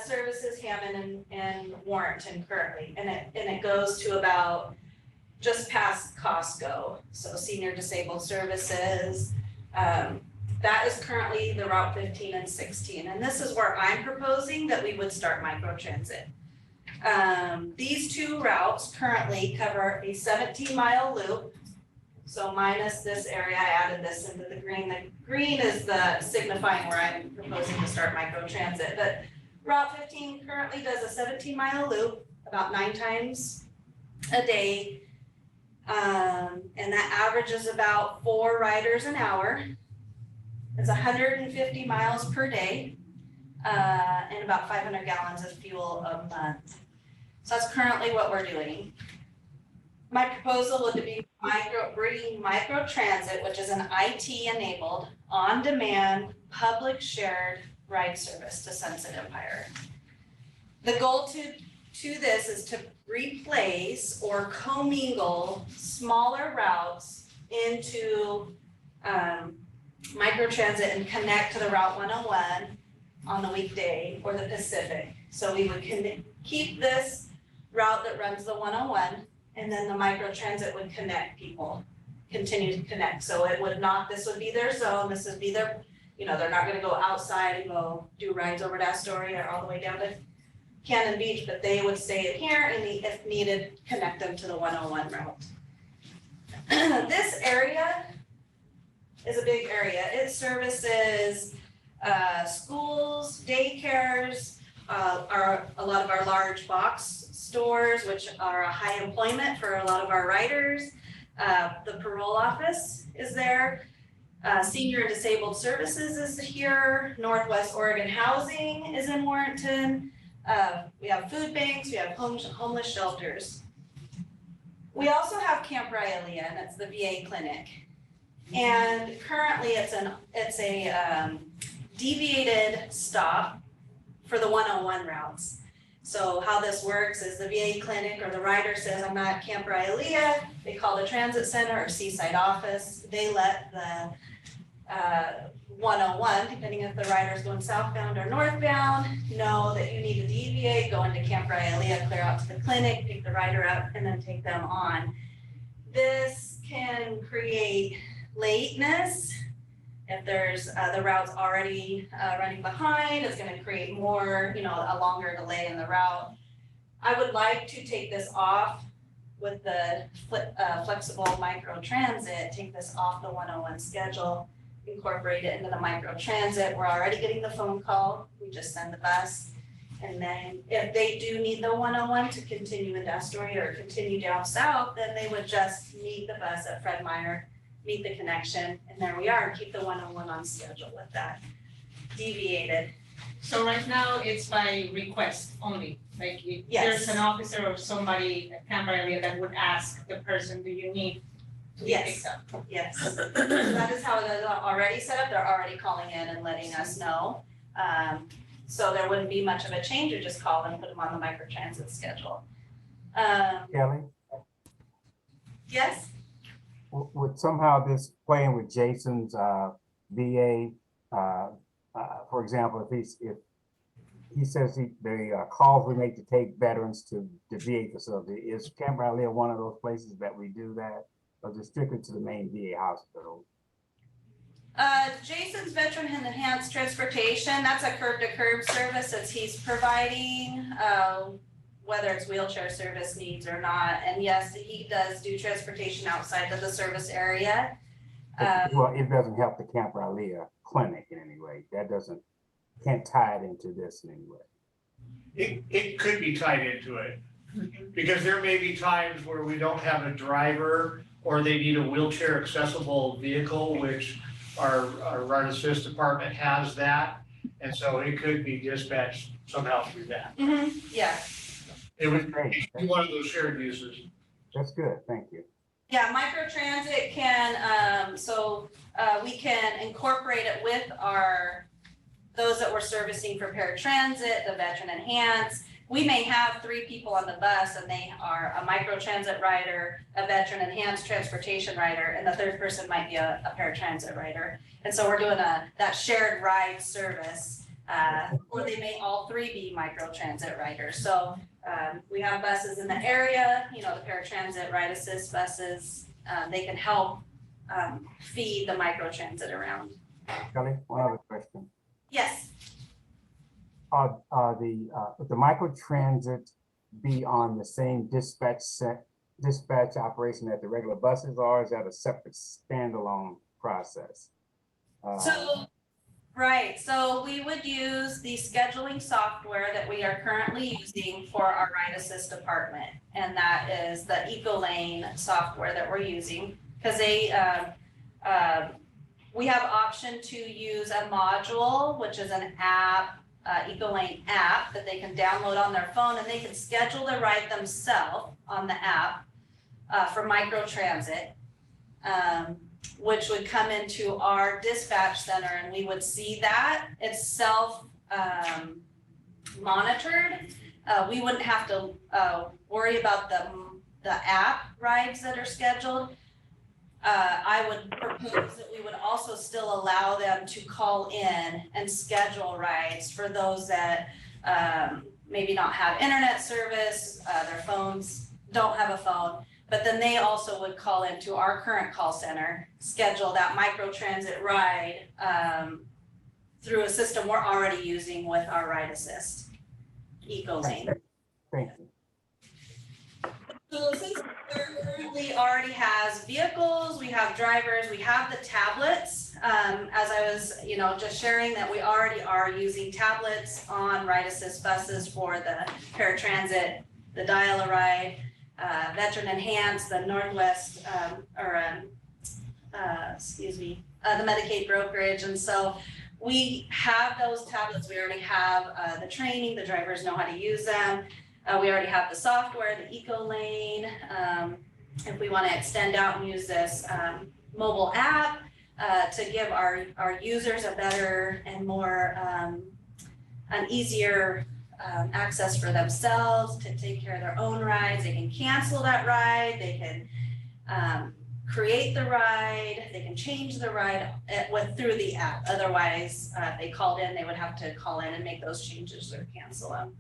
services Hammond and Warrenton currently, and it goes to about just past Costco, so senior disabled services. That is currently the Route 15 and 16, and this is where I'm proposing that we would start microtransit. These 2 routes currently cover a 17-mile loop. So minus this area, I added this into the green. The green is the signifying where I'm proposing to start microtransit. But Route 15 currently does a 17-mile loop about 9 times a day. And that averages about 4 riders an hour. It's 150 miles per day, and about 500 gallons of fuel a month. So that's currently what we're doing. My proposal would be bringing Microtransit, which is an IT-enabled, on-demand, public shared ride service to Sunset Empire. The goal to this is to replace or commingle smaller routes into Microtransit and connect to the Route 101 on the weekday or the Pacific. So we would keep this route that runs the 101, and then the Microtransit would connect people, continue to connect. So it would not, this would be their zone, this would be their, they're not gonna go outside and go do rides over to Astoria or all the way down to Cannon Beach, but they would stay in here and if needed, connect them to the 101 route. This area is a big area. It services schools, daycares, are a lot of our large box stores, which are a high employment for a lot of our riders. The parole office is there. Senior and Disabled Services is here. Northwest Oregon Housing is in Warrenton. We have food banks, we have homeless shelters. We also have Camp Rylea, and it's the VA clinic. And currently it's a deviated stop for the 101 routes. So how this works is the VA clinic or the rider says, I'm not at Camp Rylea, they call the transit center or Seaside office. They let the 101, depending if the rider's going southbound or northbound, know that you need to deviate, go into Camp Rylea, clear out to the clinic, pick the rider up, and then take them on. This can create lateness. If there's the route's already running behind, it's going to create more, a longer delay in the route. I would like to take this off with the flexible Microtransit, take this off the 101 schedule, incorporate it into the Microtransit. We're already getting the phone call, we just send the bus. And then if they do need the 101 to continue into Astoria or continue down south, then they would just meet the bus at Fred Meyer, meet the connection, and there we are, keep the 101 on schedule with that, deviated. So right now, it's by request only, like if Yes. there's an officer or somebody at Camp Rylea that would ask the person, do you need to be Yes. picked up? Yes, that is how it is already set up, they're already calling in and letting us know. So there wouldn't be much of a change, you just call and put them on the Microtransit schedule. Kelly, Yes? would somehow this playing with Jason's VA, for example, if he says the calls we make to take veterans to the VA facility, is Camp Rylea one of those places that we do that, or is it strictly to the main VA hospital? Jason's Veteran and Enhanced Transportation, that's a curb to curb service that he's providing, whether it's wheelchair service needs or not. And yes, he does do transportation outside of the service area. Well, it doesn't help the Camp Rylea clinic in any way. That can't tie it into this in any way. It could be tied into it, because there may be times where we don't have a driver or they need a wheelchair accessible vehicle, which our run assist department has that. And so it could be dispatched somehow through that. Yeah. It would be one of those shared uses. That's good, thank you. Yeah, Microtransit can, we can incorporate it with those that we're servicing for paratransit, the Veteran Enhanced. We may have 3 people on the bus and they are a Microtransit rider, a Veteran Enhanced transportation rider, and the 3rd person might be a paratransit rider. And so we're doing that shared ride service, or they may all 3 be Microtransit riders. So we have buses in the area, the paratransit ride assist buses, they can help feed the Microtransit around. Kelly, one other question. Yes. The Microtransit be on the same dispatch operation that the regular buses are, or is that a separate standalone process? So Right, so we would use the scheduling software that we are currently using for our Ride Assist department. And that is the EcoLane software that we're using, because we have option to use a module, which is an app, EcoLane app that they can download on their phone, and they can schedule the ride themselves on the app for microtransit. Which would come into our dispatch center, and we would see that. It's self monitored. We wouldn't have to worry about the app rides that are scheduled. I would propose that we would also still allow them to call in and schedule rides for those that maybe not have internet service, their phones don't have a phone. But then they also would call into our current call center, schedule that microtransit ride through a system we're already using with our Ride Assist, EcoLane. Thank you. So since there currently already has vehicles, we have drivers, we have the tablets. As I was, just sharing that we already are using tablets on Ride Assist buses for the paratransit, the Dial-A-Ride, Veteran Enhanced, the Northwest, the Medicaid brokerage. And so we have those tablets. We already have the training, the drivers know how to use them. We already have the software, the EcoLane. If we want to extend out and use this mobile app to give our users a better and more an easier access for themselves to take care of their own rides. They can cancel that ride, they can create the ride, they can change the ride through the app. Otherwise, if they called in, they would have to call in and make those changes or cancel them.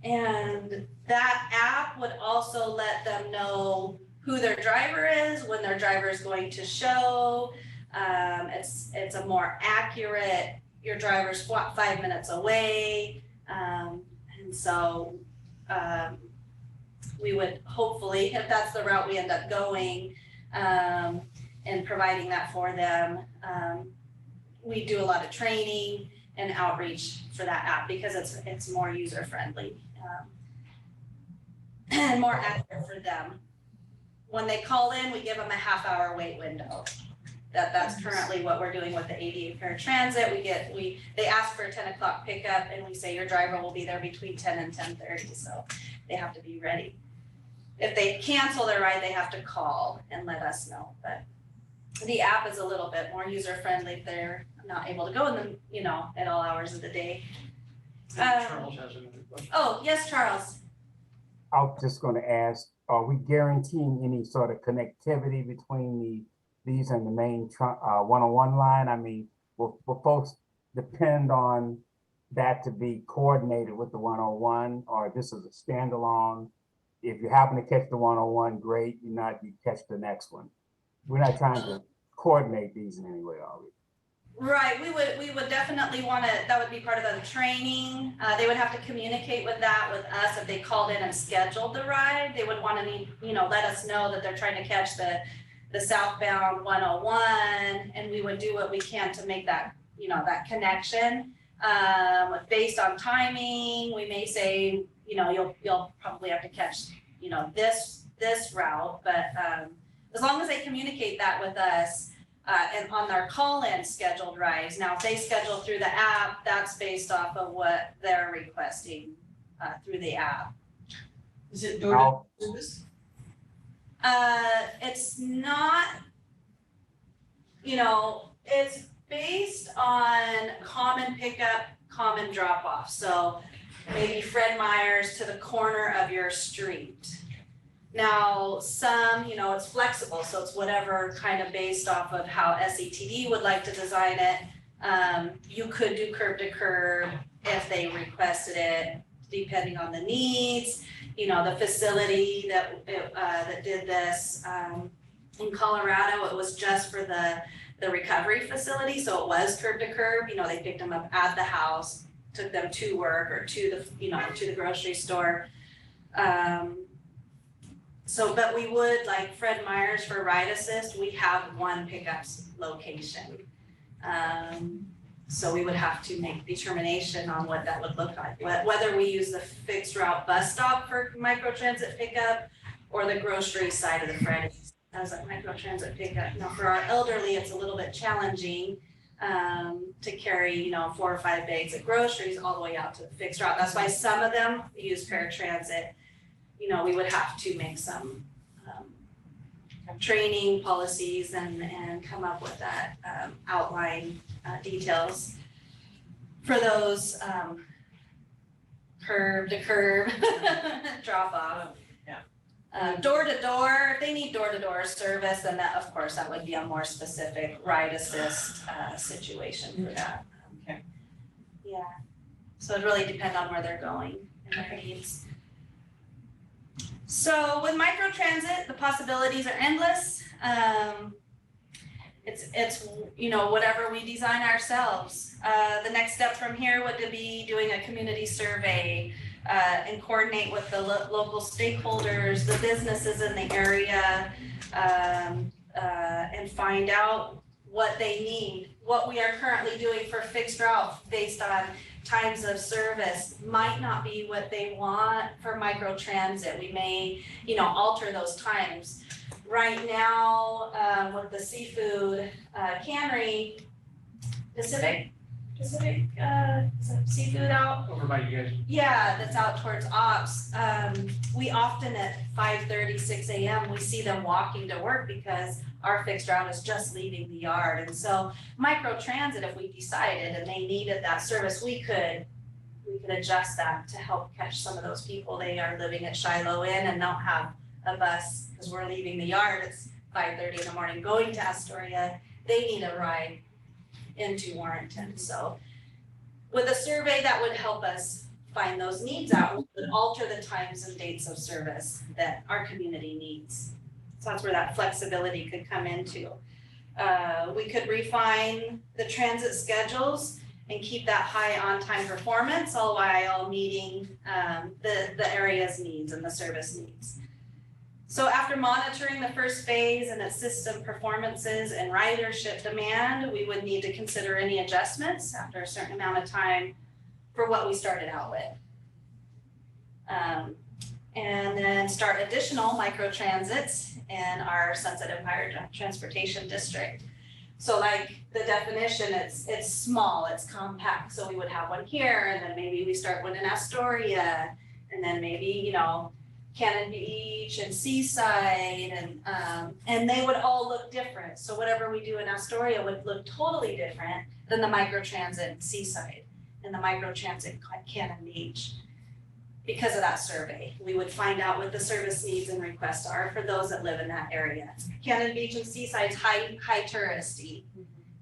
And that app would also let them know who their driver is, when their driver is going to show. It's a more accurate, your driver's 5 minutes away. And so we would hopefully, if that's the route we end up going, and providing that for them, we do a lot of training and outreach for that app because it's more user friendly and more accurate for them. When they call in, we give them a half-hour wait window. That's currently what we're doing with the ADA paratransit. They ask for a 10 o'clock pickup, and we say your driver will be there between 10 and 10:30, so they have to be ready. If they cancel their ride, they have to call and let us know. But the app is a little bit more user friendly if they're not able to go in the, at all hours of the day. Charles has another question. Oh, yes, Charles. I was just going to ask, are we guaranteeing any sort of connectivity between these and the main 101 line? I mean, will folks depend on that to be coordinated with the 101, or this is a standalone? If you happen to catch the 101, great. You're not, you catch the next one. We're not trying to coordinate these in any way, are we? Right, we would definitely want to, that would be part of the training. They would have to communicate with us if they called in and scheduled the ride. They would want to let us know that they're trying to catch the southbound 101, and we would do what we can to make that, that connection. Based on timing, we may say, you'll probably have to catch, this route, but as long as they communicate that with us, and on their call-in scheduled rides. Now, if they schedule through the app, that's based off of what they're requesting through the app. Is it door to service? It's not, it's based on common pickup, common drop-off. So maybe Fred Meyer's to the corner of your street. Now, some, it's flexible, so it's whatever kind of based off of how SETD would like to design it. You could do curb to curb if they requested it, depending on the needs. The facility that did this in Colorado, it was just for the recovery facility, so it was curb to curb. They picked them up at the house, took them to work or to the grocery store. But we would, like Fred Meyer's for Ride Assist, we have one pickup location. So we would have to make determination on what that would look like, whether we use the fixed route bus stop for microtransit pickup or the grocery side of the Fridays as a microtransit pickup. Now, for our elderly, it's a little bit challenging to carry, 4 or 5 bags of groceries all the way out to the fixed route. That's why some of them use paratransit. We would have to make some training policies and come up with that outline details for those curb to curb drop off. Door to door, if they need door to door service, then that, of course, that would be a more specific ride assist situation for that. Okay. Yeah, so it really depends on where they're going and their needs. So with microtransit, the possibilities are endless. It's whatever we design ourselves. The next step from here would be doing a community survey and coordinate with the local stakeholders, the businesses in the area, and find out what they need. What we are currently doing for fixed route based on times of service might not be what they want for microtransit. We may, alter those times. Right now, with the seafood cannery, Pacific, is it seafood out? Over by you guys. Yeah, that's out towards Ops. We often at 5:30, 6 a.m., we see them walking to work because our fixed route is just leaving the yard. And so microtransit, if we decided and they needed that service, we could adjust that to help catch some of those people. They are living at Shiloh Inn and don't have a bus because we're leaving the yard. It's 5:30 in the morning going to Astoria. They need a ride into Warrenton. So with a survey that would help us find those needs out, we would alter the times and dates of service that our community needs. So that's where that flexibility could come into. We could refine the transit schedules and keep that high on-time performance all while meeting the area's needs and the service needs. So after monitoring the first phase and its system performances and ridership demand, we would need to consider any adjustments after a certain amount of time for what we started out with. And then start additional microtransits in our Sunset Empire Transportation District. So like the definition, it's small, it's compact. So we would have one here, and then maybe we start one in Astoria, and then maybe, Cannon Beach and Seaside, and they would all look different. So whatever we do in Astoria would look totally different than the microtransit in Seaside and the microtransit Cannon Beach. Because of that survey, we would find out what the service needs and requests are for those that live in that area. Cannon Beach and Seaside's high touristy,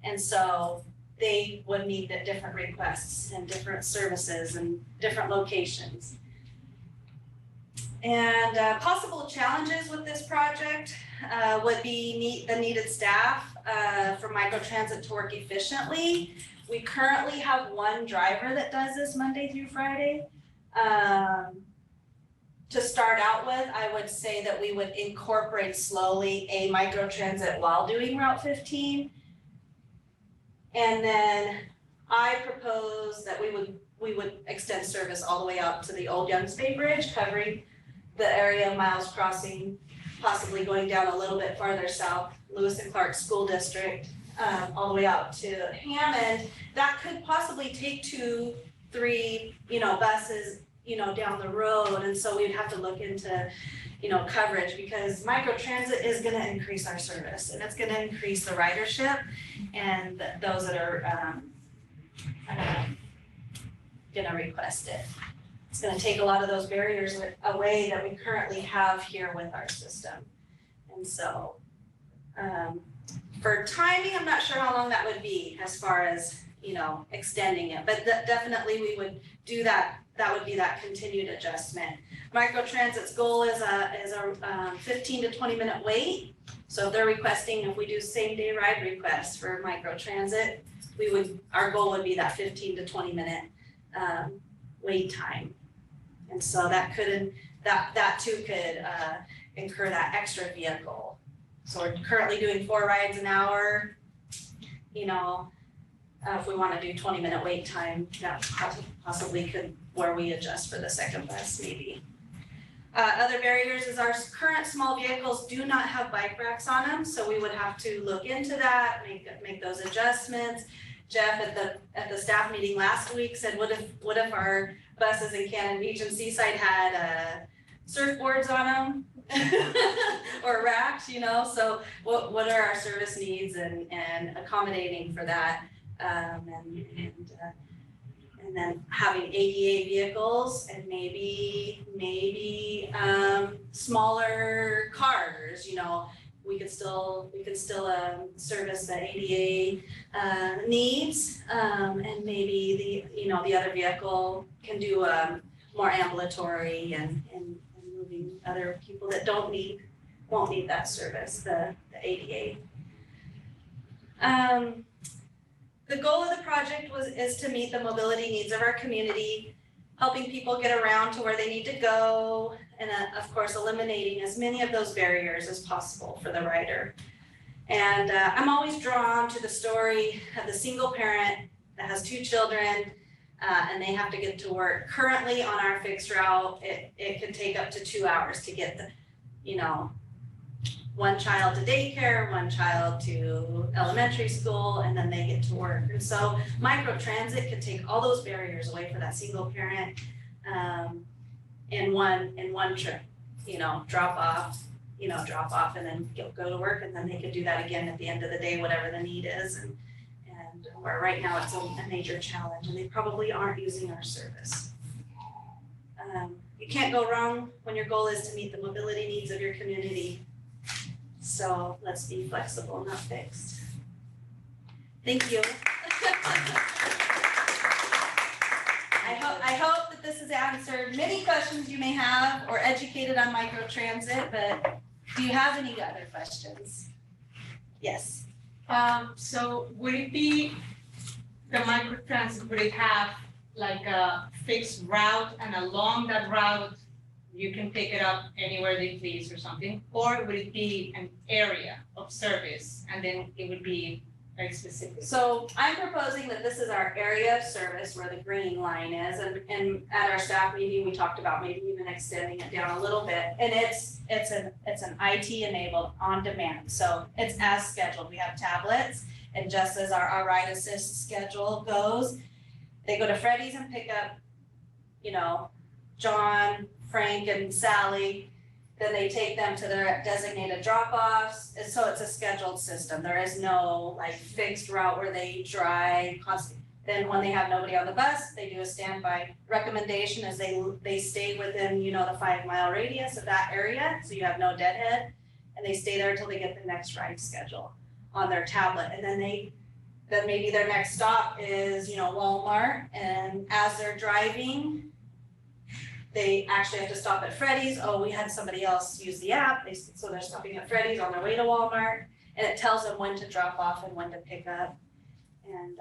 and so they would need the different requests and different services and different locations. And possible challenges with this project would be the needed staff for microtransit to work efficiently. We currently have one driver that does this Monday through Friday. To start out with, I would say that we would incorporate slowly a microtransit while doing Route 15. And then I propose that we would extend service all the way out to the old Youngs Bay Bridge, covering the area of Miles Crossing, possibly going down a little bit farther south, Lewis and Clark School District, all the way out to Hammond. That could possibly take 2, 3, buses, down the road. And so we'd have to look into, coverage, because microtransit is gonna increase our service, and it's gonna increase the ridership and those that are gonna request it. It's gonna take a lot of those barriers away that we currently have here with our system. And so, for timing, I'm not sure how long that would be as far as, extending it, but definitely we would do that. That would be that continued adjustment. Microtransit's goal is a 15 to 20 minute wait. So if they're requesting, if we do same day ride requests for microtransit, our goal would be that 15 to 20 minute wait time. And so that too could incur that extra vehicle. So we're currently doing 4 rides an hour, if we wanna do 20-minute wait time, that possibly could, where we adjust for the second bus maybe. Other barriers is our current small vehicles do not have bike racks on them, so we would have to look into that, make those adjustments. Jeff at the staff meeting last week said, what if our buses in Cannon Beach and Seaside had surfboards on them? Or racks, you know, so what are our service needs and accommodating for that, and then having ADA vehicles and maybe smaller cars, you know, we could still service the ADA needs, and maybe the other vehicle can do more ambulatory and moving other people that won't need that service, the ADA. The goal of the project is to meet the mobility needs of our community, helping people get around to where they need to go, and of course, eliminating as many of those barriers as possible for the rider. And I'm always drawn to the story of the single parent that has 2 children, and they have to get to work. Currently on our fixed route, it could take up to 2 hours to get one child to daycare, one child to elementary school, and then they get to work. And so microtransit could take all those barriers away for that single parent in one trip, drop off and then go to work, and then they could do that again at the end of the day, whatever the need is. And where right now it's a major challenge, and they probably aren't using our service. You can't go wrong when your goal is to meet the mobility needs of your community. So let's be flexible, not fixed. Thank you. I hope that this has answered many questions you may have or educated on microtransit, but do you have any other questions? Yes. So would it be the microtransit, would it have like a fixed route, and along that route you can pick it up anywhere they please or something? Or would it be an area of service and then it would be very specific? So I'm proposing that this is our area of service where the green line is, and at our staff meeting, we talked about maybe even extending it down a little bit. And it's an IT enabled on demand, so it's as scheduled. We have tablets, and just as our ride assist schedule goes, they go to Freddy's and pick up, John, Frank, and Sally, then they take them to their designated drop-offs, and so it's a scheduled system. There is no fixed route where they drive constantly. Then when they have nobody on the bus, they do a standby. Recommendation is they stay within, the 5-mile radius of that area, so you have no deadhead, and they stay there until they get the next ride schedule on their tablet. And then maybe their next stop is, Walmart, and as they're driving, they actually have to stop at Freddy's. Oh, we had somebody else use the app, so they're stopping at Freddy's on their way to Walmart, and it tells them when to drop off and when to pick up. And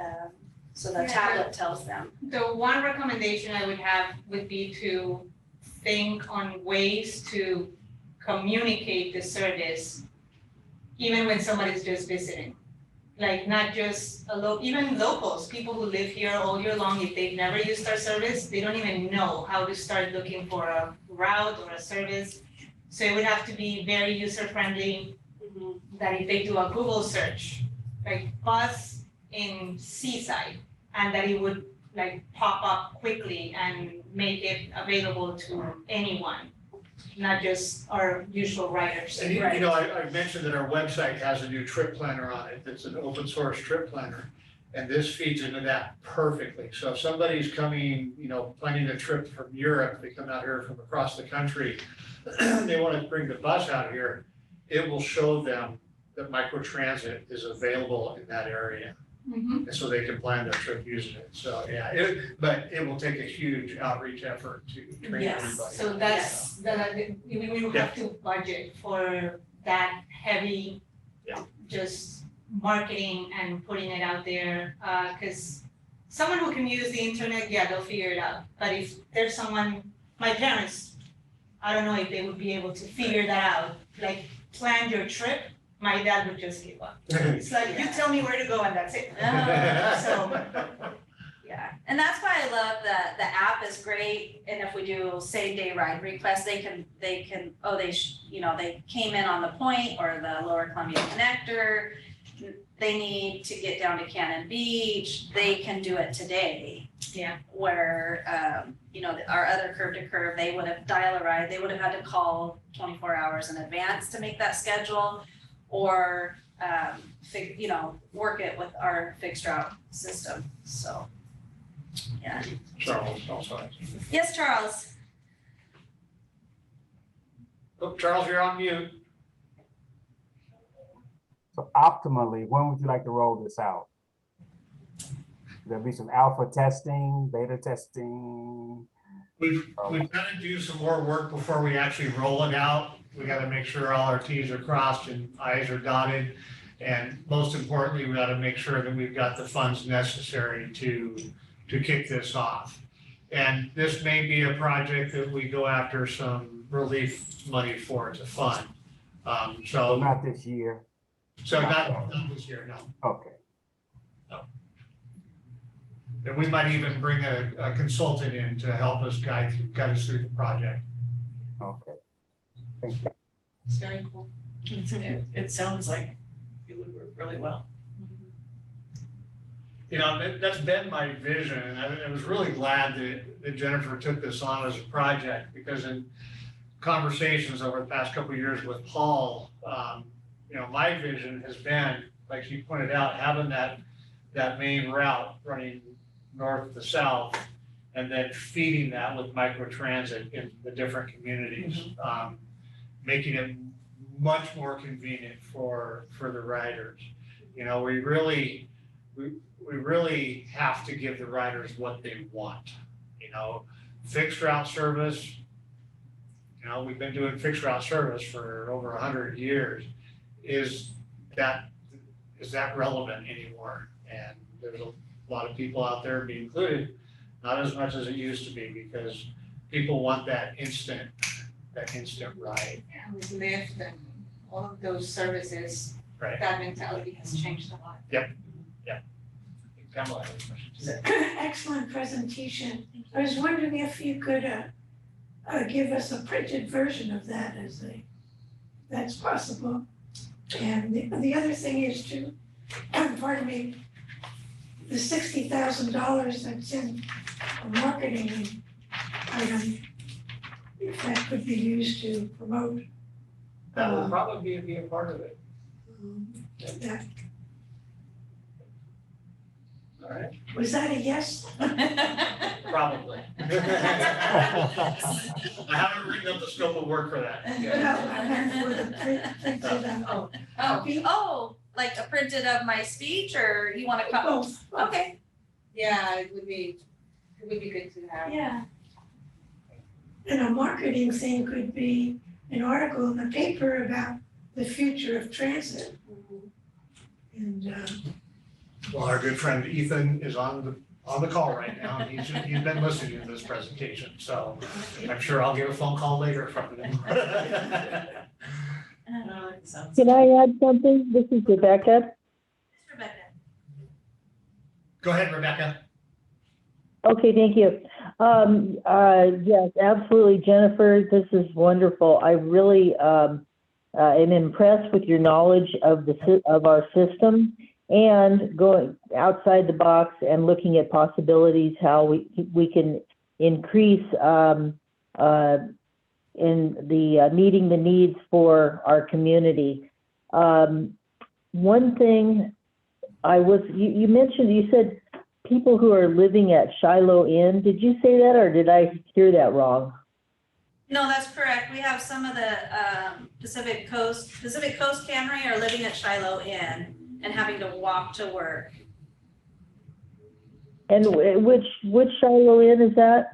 so the tablet tells them. The one recommendation I would have would be to think on ways to communicate the service even when somebody's just visiting. Like not just even locals, people who live here all year long, if they've never used our service, they don't even know how to start looking for a route or a service. So it would have to be very user friendly, that if they do a Google search, like bus in Seaside, and that it would pop up quickly and make it available to anyone, not just our usual riders. And I mentioned that our website has a new trip planner on it. It's an open source trip planner. And this feeds into that perfectly. So if somebody's coming, planning a trip from Europe, they come out here from across the country, they want to bring the bus out here, it will show them that microtransit is available in that area. And so they can plan their trip using it. So but it will take a huge outreach effort to train everybody. So that's we will have to budget for that heavy, just marketing and putting it out there. Because someone who can use the internet, they'll figure it out. But if there's someone, my parents, I don't know if they would be able to figure that out. Plan your trip my dad would just give up. It's like, you tell me where to go and that's it. So, Yeah, and that's why I love that the app is great, and if we do same day ride requests, they can, they came in on the Point or the Lower Columbia Connector. They need to get down to Cannon Beach, they can do it today. Yeah. Where, our other curve to curve, they would have dial a ride, they would have had to call 24 hours in advance to make that schedule. Or, work it with our fixed route system, so. Yeah. Charles also. Yes, Charles. Oh, Charles, you're on mute. So optimally, when would you like to roll this out? There'll be some alpha testing, beta testing. We've got to do some more work before we actually roll it out. We got to make sure all our Ts are crossed and Is are dotted. And most importantly, we got to make sure that we've got the funds necessary to kick this off. And this may be a project that we go after some relief money for to fund. So not this year. So not this year, no. Okay. No. And we might even bring a consultant in to help us guide us through the project. Okay. Thank you. it's very cool. It sounds like it would work really well. That's been my vision, and I was really glad that Jennifer took this on as a project, because in conversations over the past couple of years with Paul, my vision has been, like she pointed out, having that main route running north to south, and then feeding that with microtransit in the different communities, making it much more convenient for the riders. We really have to give the riders what they want. Fixed route service. We've been doing fixed route service for over 100 years. Is that relevant anymore? And there's a lot of people out there, me included, not as much as it used to be, because people want that instant ride. And with Lyft and all of those services, Right. that mentality has changed a lot. Pamela has a question. Excellent presentation. I was wondering if you could give us a printed version of that that's possible. And the other thing is pardon me, the $60,000 that's in a marketing item, if that could be used to promote. That would probably be a part of it. That, All right. was that a yes? Probably. I haven't written up the scope of work for that No, yet. I meant for the printed Like a printed of my speech, or you wanna come? both. Okay, Yeah, it would be good to have. yeah. And a marketing thing could be an article in the paper about the future of transit. And Well, our good friend Ethan is on the call right now, and he's been listening to this presentation, so I'm sure I'll get a phone call later from him. Can I add something? This is Rebecca. Rebecca. Go ahead, Rebecca. Okay, thank you. Yes, absolutely, Jennifer, this is wonderful. I really am impressed with your knowledge of our system, and going outside the box and looking at possibilities, how we can increase in the meeting the needs for our community. One thing you mentioned, you said people who are living at Shiloh Inn. Did you say that, or did I hear that wrong? No, that's correct. We have some of the Pacific Coast Cannery are living at Shiloh Inn and having to walk to work. And which Shiloh Inn is that?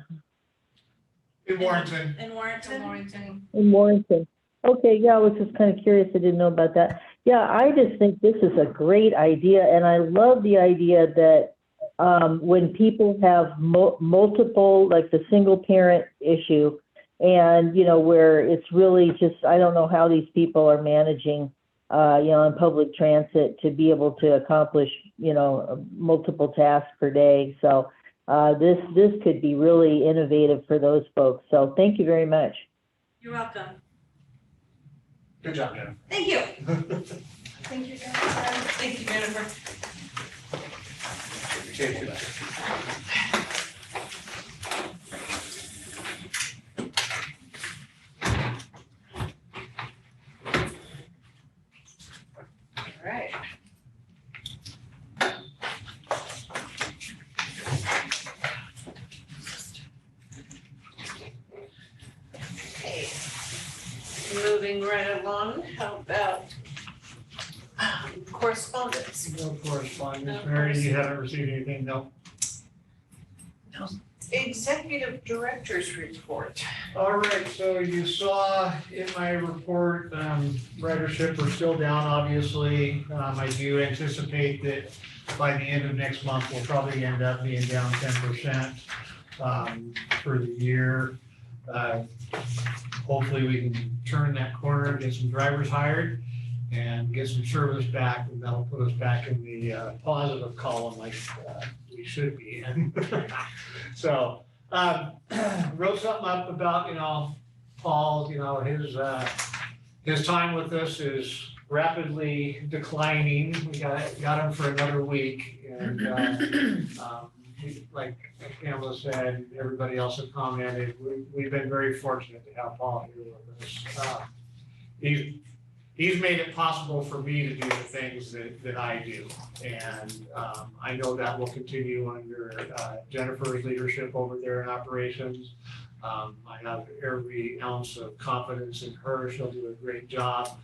In Warrenton. In Warrenton. In Warrenton. Okay, yeah, I was just kind of curious. I didn't know about that. Yeah, I just think this is a great idea, and I love the idea that when people have multiple, like the single parent issue, and where it's really just, I don't know how these people are managing on public transit to be able to accomplish, multiple tasks per day. So this could be really innovative for those folks. So thank you very much. You're welcome. Good job, Jennifer. Thank you. Thank you, Jennifer. Thank you, Jennifer. Okay, good. All right. Okay. Moving right along, how about correspondence? No correspondence. Mary, you haven't received anything, no? Executive Director's Report. All right, so you saw in my report, ridership, we're still down, obviously. I do anticipate that by the end of next month, we'll probably end up being down 10% for the year. Hopefully we can turn that corner, get some drivers hired and get some service back, and that'll put us back in the positive column like we should be in. So wrote something up about, Paul, his time with us is rapidly declining. We got him for another week, and like Pamela said, everybody else has commented, we've been very fortunate to have Paul here with us. He's made it possible for me to do the things that I do. And I know that will continue under Jennifer's leadership over there in operations. I have every ounce of confidence in her. She'll do a great job.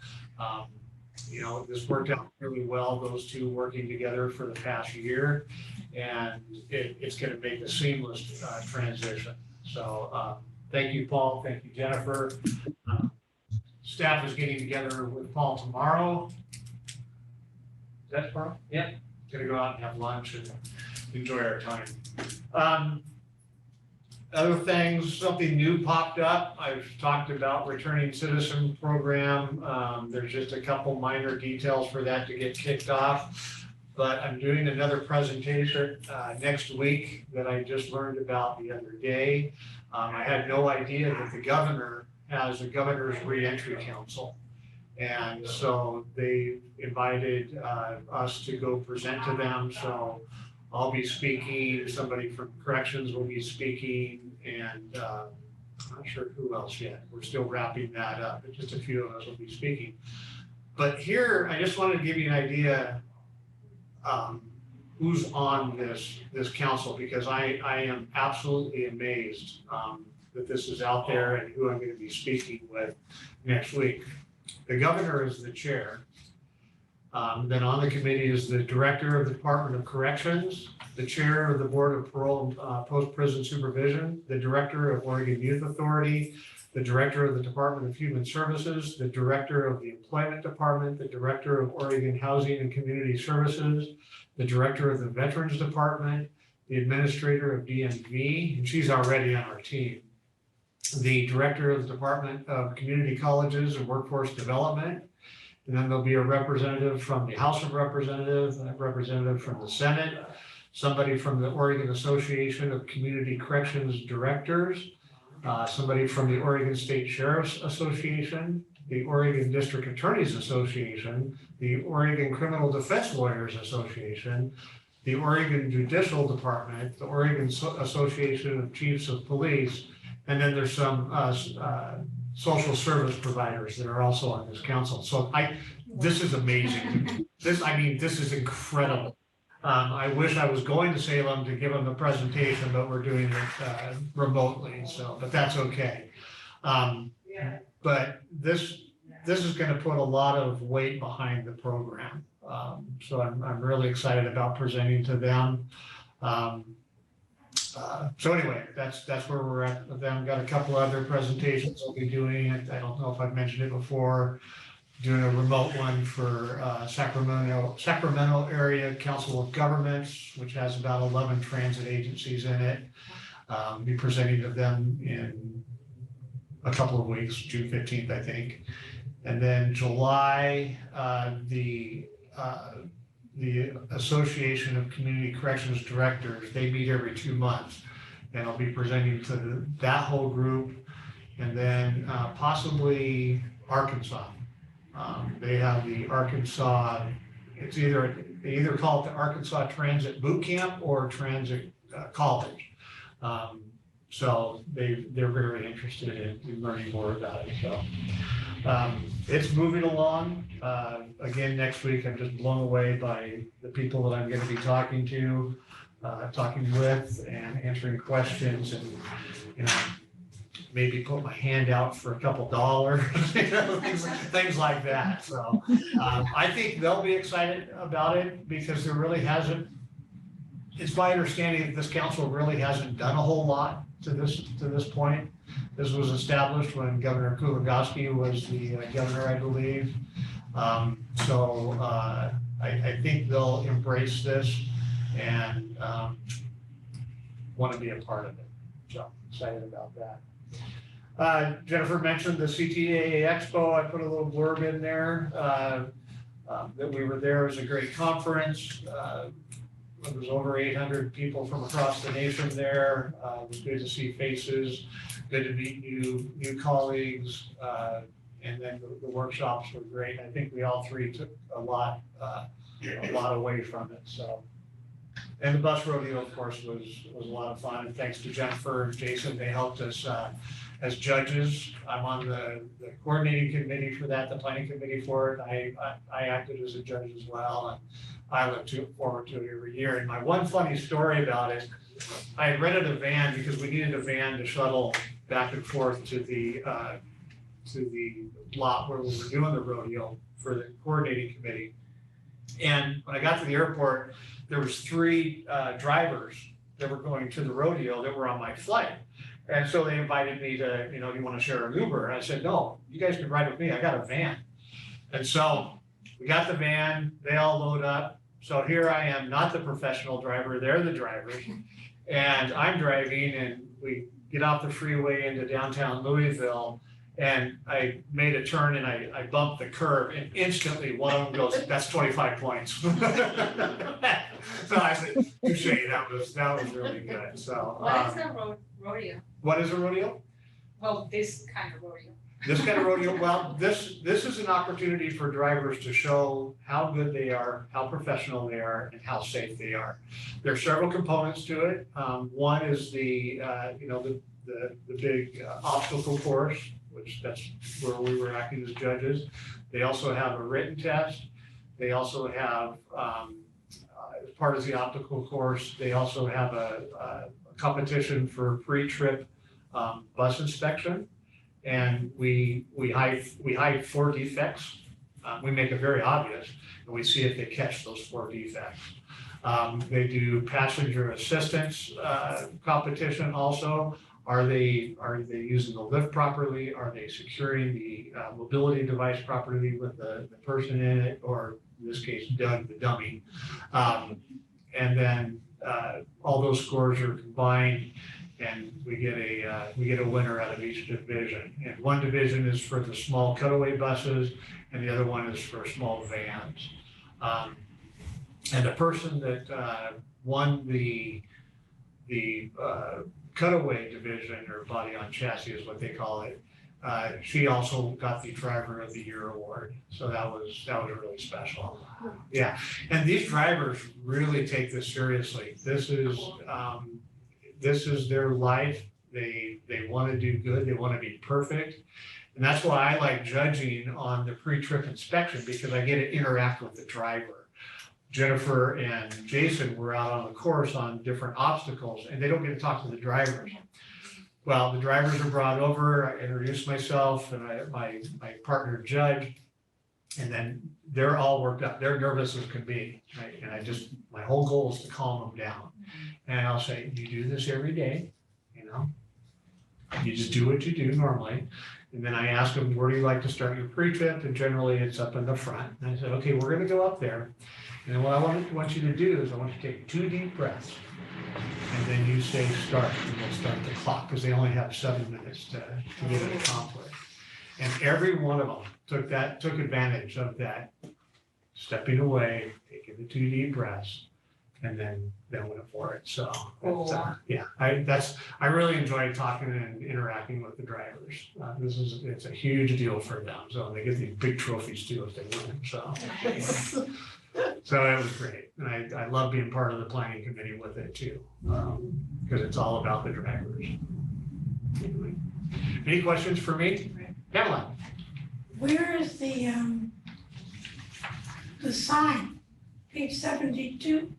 This worked out really well, those two working together for the past year. And it's going to make a seamless transition. So thank you, Paul. Thank you, Jennifer. Staff is getting together with Paul tomorrow. Is that tomorrow? Yeah. Gonna go out and have lunch and enjoy our time. Other things, something new popped up. I've talked about returning citizen program. There's just a couple minor details for that to get kicked off. But I'm doing another presentation next week that I just learned about the other day. I had no idea that the governor has a governor's reentry council. And so they invited us to go present to them. So I'll be speaking, somebody from corrections will be speaking, and I'm not sure who else yet. We're still wrapping that up, but just a few of us will be speaking. But here, I just wanted to give you an idea who's on this council, because I am absolutely amazed that this is out there and who I'm going to be speaking with next week. The governor is the chair. Then on the committee is the director of the Department of Corrections, the chair of the Board of Parole and Post-Prison Supervision, the director of Oregon Youth Authority, the director of the Department of Human Services, the director of the Employment Department, the director of Oregon Housing and Community Services, the director of the Veterans Department, the administrator of DMV, and she's already on our team, the director of the Department of Community Colleges and Workforce Development, and then there'll be a representative from the House of Representatives, a representative from the Senate, somebody from the Oregon Association of Community Corrections Directors, somebody from the Oregon State Sheriff's Association, the Oregon District Attorneys Association, the Oregon Criminal Defense Lawyers Association, the Oregon Judicial Department, the Oregon Association of Chiefs of Police, and then there's some social service providers that are also on this council. So this is amazing. This is incredible. I wish I was going to Salem to give them the presentation, but we're doing it remotely. So, but that's okay. But this is going to put a lot of weight behind the program. So I'm really excited about presenting to them. So anyway, that's where we're at with them. Got a couple other presentations I'll be doing. I don't know if I've mentioned it before. Doing a remote one for Sacramento Area Council of Governments, which has about 11 transit agencies in it. Be presenting to them in a couple of weeks, June 15th, I think. And then July, the Association of Community Corrections Directors, they meet every 2 months. And I'll be presenting to that whole group. And then possibly Arkansas. They have the Arkansas, they either call it the Arkansas Transit Boot Camp or Transit College. So they're very interested in learning more about it. So it's moving along. Again, next week, I'm just blown away by the people that I'm going to be talking to, talking with, and answering questions, and maybe put my hand out for a couple dollars, things like that. So I think they'll be excited about it because there really hasn't. It's my understanding that this council really hasn't done a whole lot to this point. This was established when Governor Kulagowski was the governor, I believe. So I think they'll embrace this and want to be a part of it. So excited about that. Jennifer mentioned the CTAA Expo. I put a little blurb in there that we were there. It was a great conference. There was over 800 people from across the nation there. It was good to see faces, good to meet new colleagues, and then the workshops were great. I think we all three took a lot away from it. So, and the bus rodeo, of course, was a lot of fun. And thanks to Jennifer and Jason, they helped us as judges. I'm on the coordinating committee for that, the planning committee for it. I acted as a judge as well. And I look forward to it every year. And my one funny story about it, I had rented a van because we needed a van to shuttle back and forth to the lot where we were doing the rodeo for the coordinating committee. And when I got to the airport, there was 3 drivers that were going to the rodeo that were on my flight. And so they invited me to, do you want to share an Uber? And I said, no, you guys can ride with me. I got a van. And so we got the van, they all load up. So here I am, not the professional driver, they're the drivers. And I'm driving and we get off the freeway into downtown Louisville. And I made a turn and I bumped the curb and instantly one of them goes, that's 25 points. So I said, touche, that was really good. So. What is a rodeo? What is a rodeo? Well, this kind of rodeo. This kind of rodeo, well, this is an opportunity for drivers to show how good they are, how professional they are, and how safe they are. There are several components to it. One is the big obstacle course, which that's where we were acting as judges. They also have a written test. They also have, as part of the obstacle course, they also have a competition for pre-trip bus inspection. And we hide 4 defects. We make it very obvious, and we see if they catch those 4 defects. They do passenger assistance competition also. Are they using the lift properly? Are they securing the mobility device properly with the person in it, or in this case, Doug, the dummy? And then all those scores are combined, and we get a winner out of each division. And one division is for the small cutaway buses, and the other one is for small vans. And the person that won the cutaway division, or body on chassis is what they call it, she also got the Driver of the Year award. So that was really special. Yeah, and these drivers really take this seriously. This is their life. They want to do good. They want to be perfect. And that's why I like judging on the pre-trip inspection, because I get to interact with the driver. Jennifer and Jason were out on the course on different obstacles, and they don't get to talk to the drivers. Well, the drivers are brought over, I introduce myself and my partner Judge, and then they're all worked up. They're nervous as can be, right? And my whole goal is to calm them down. And I'll say, you do this every day, you just do what you do normally. And then I ask them, where do you like to start your pre-trip? And generally it's up in the front. And I said, okay, we're gonna go up there. And then what I want you to do is I want you to take 2 deep breaths. And then you say start, and we'll start the clock, because they only have 7 minutes to get it accomplished. And every one of them took advantage of that, stepping away, taking the 2 deep breaths, and then went for it. So, yeah, I really enjoy talking and interacting with the drivers. It's a huge deal for them. So they get these big trophies too if they win, so. So it was great. And I love being part of the planning committee with it too, because it's all about the drivers. Anyway. Any questions for me? Pamela? Where is the sign? Page 72,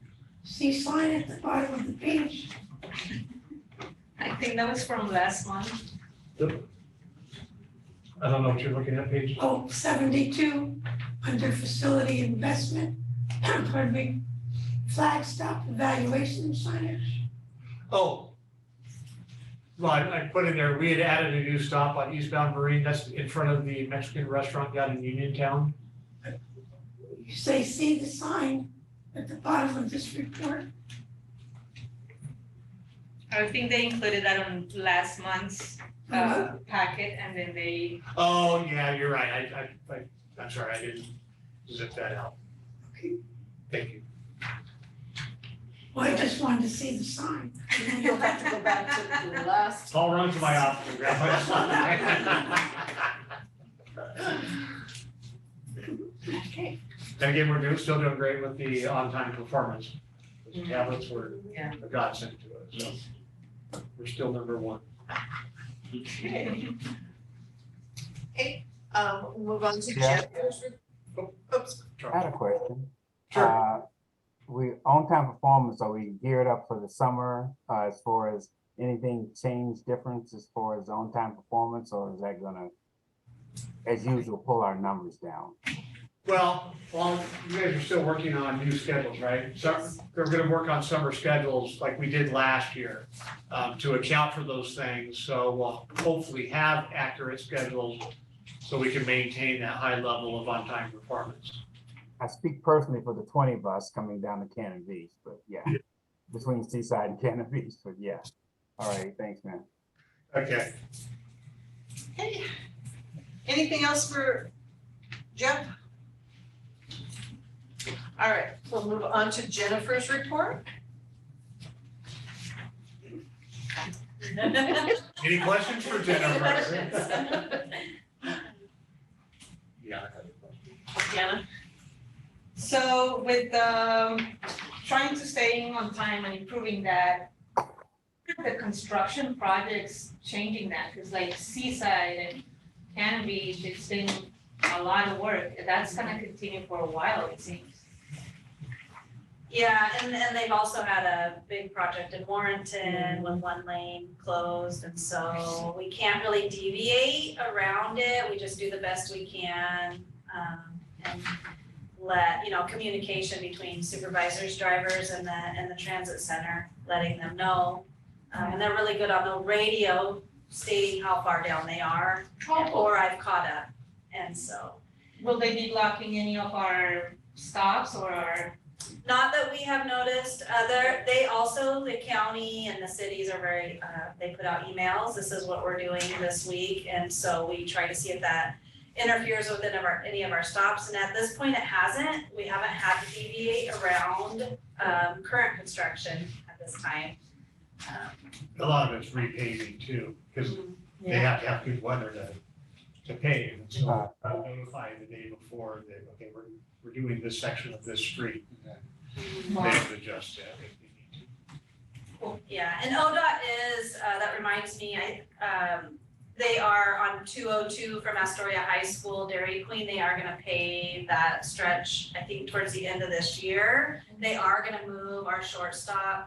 see sign at the bottom of the page. I think that was from last month. I don't know what you're looking at, page. Oh, 72, under facility investment, pardon me, flag stop evaluation signage. Oh. Well, I put in there, we had added a new stop on eastbound Marine, that's in front of the Mexican restaurant down in Uniontown. You say, see the sign at the bottom of this report. I think they included that on last month's packet, and then they. Oh, yeah, you're right, I'm sorry, I didn't zip that out. Okay. Thank you. Well, I just wanted to see the sign. You'll have to go back to the last. I'll run to my office and grab my sign. Okay. And again, we're still doing great with the on-time performance. The tablets were a godsend to us, so we're still number 1. Okay. Hey, move on to Yeah. Jeff. Oops. I had a question. Sure. We on-time performance, are we geared up for the summer, as far as anything change difference as far as on-time performance, or is that gonna, as usual, pull our numbers down? Well, you guys are still working on new schedules, right? So they're gonna work on summer schedules like we did last year, to account for those things. So we'll hopefully have accurate schedules so we can maintain that high level of on-time performance. I speak personally for the 20 bus coming down to Cannon Beach, but yeah, between Seaside and Cannon Beach, but yeah. All right, thanks, man. Okay. Hey, anything else for Jeff? All right, we'll move on to Jennifer's report. Any questions for Jennifer? Yeah. Deanna? So with trying to stay on time and improving that, the construction projects changing that, because like Seaside and Cannon Beach, it's been a lot of work. That's gonna continue for a while, it seems. Yeah, and they've also had a big project in Warrenton with one lane closed, and so we can't really deviate around it. We just do the best we can, and let, communication between supervisors, drivers, and the transit center, letting them know. And they're really good on the radio stating how far down they are, or I've caught up, and so. Will they be blocking any of our stops or? Not that we have noticed, they also, the county and the cities are very, they put out emails, this is what we're doing this week, and so we try to see if that interferes with any of our stops, and at this point it hasn't. We haven't had to deviate around current construction at this time. A lot of it's repaving too, because they have to have good weather to pave, and so notify the day before that, okay, we're doing this section of this street, and then they have to adjust that if they need to. Yeah, and ODOT is, that reminds me, they are on 202 from Astoria High School, Dairy Queen, they are gonna pave that stretch, I think towards the end of this year. They are gonna move our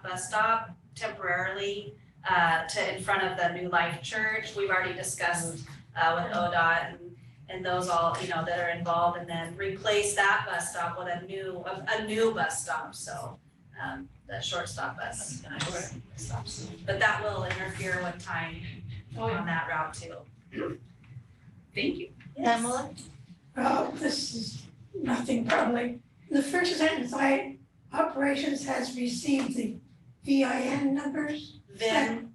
bus stop temporarily to in front of the New Life Church. We've already discussed with ODOT and those all, that are involved, and then replace that bus stop with a new bus stop, so the short stop bus stops. But that will interfere with time on that route too. Thank you. Pamela? Well, this is nothing probably. The first sentence, operations has received the VIN numbers. VIN.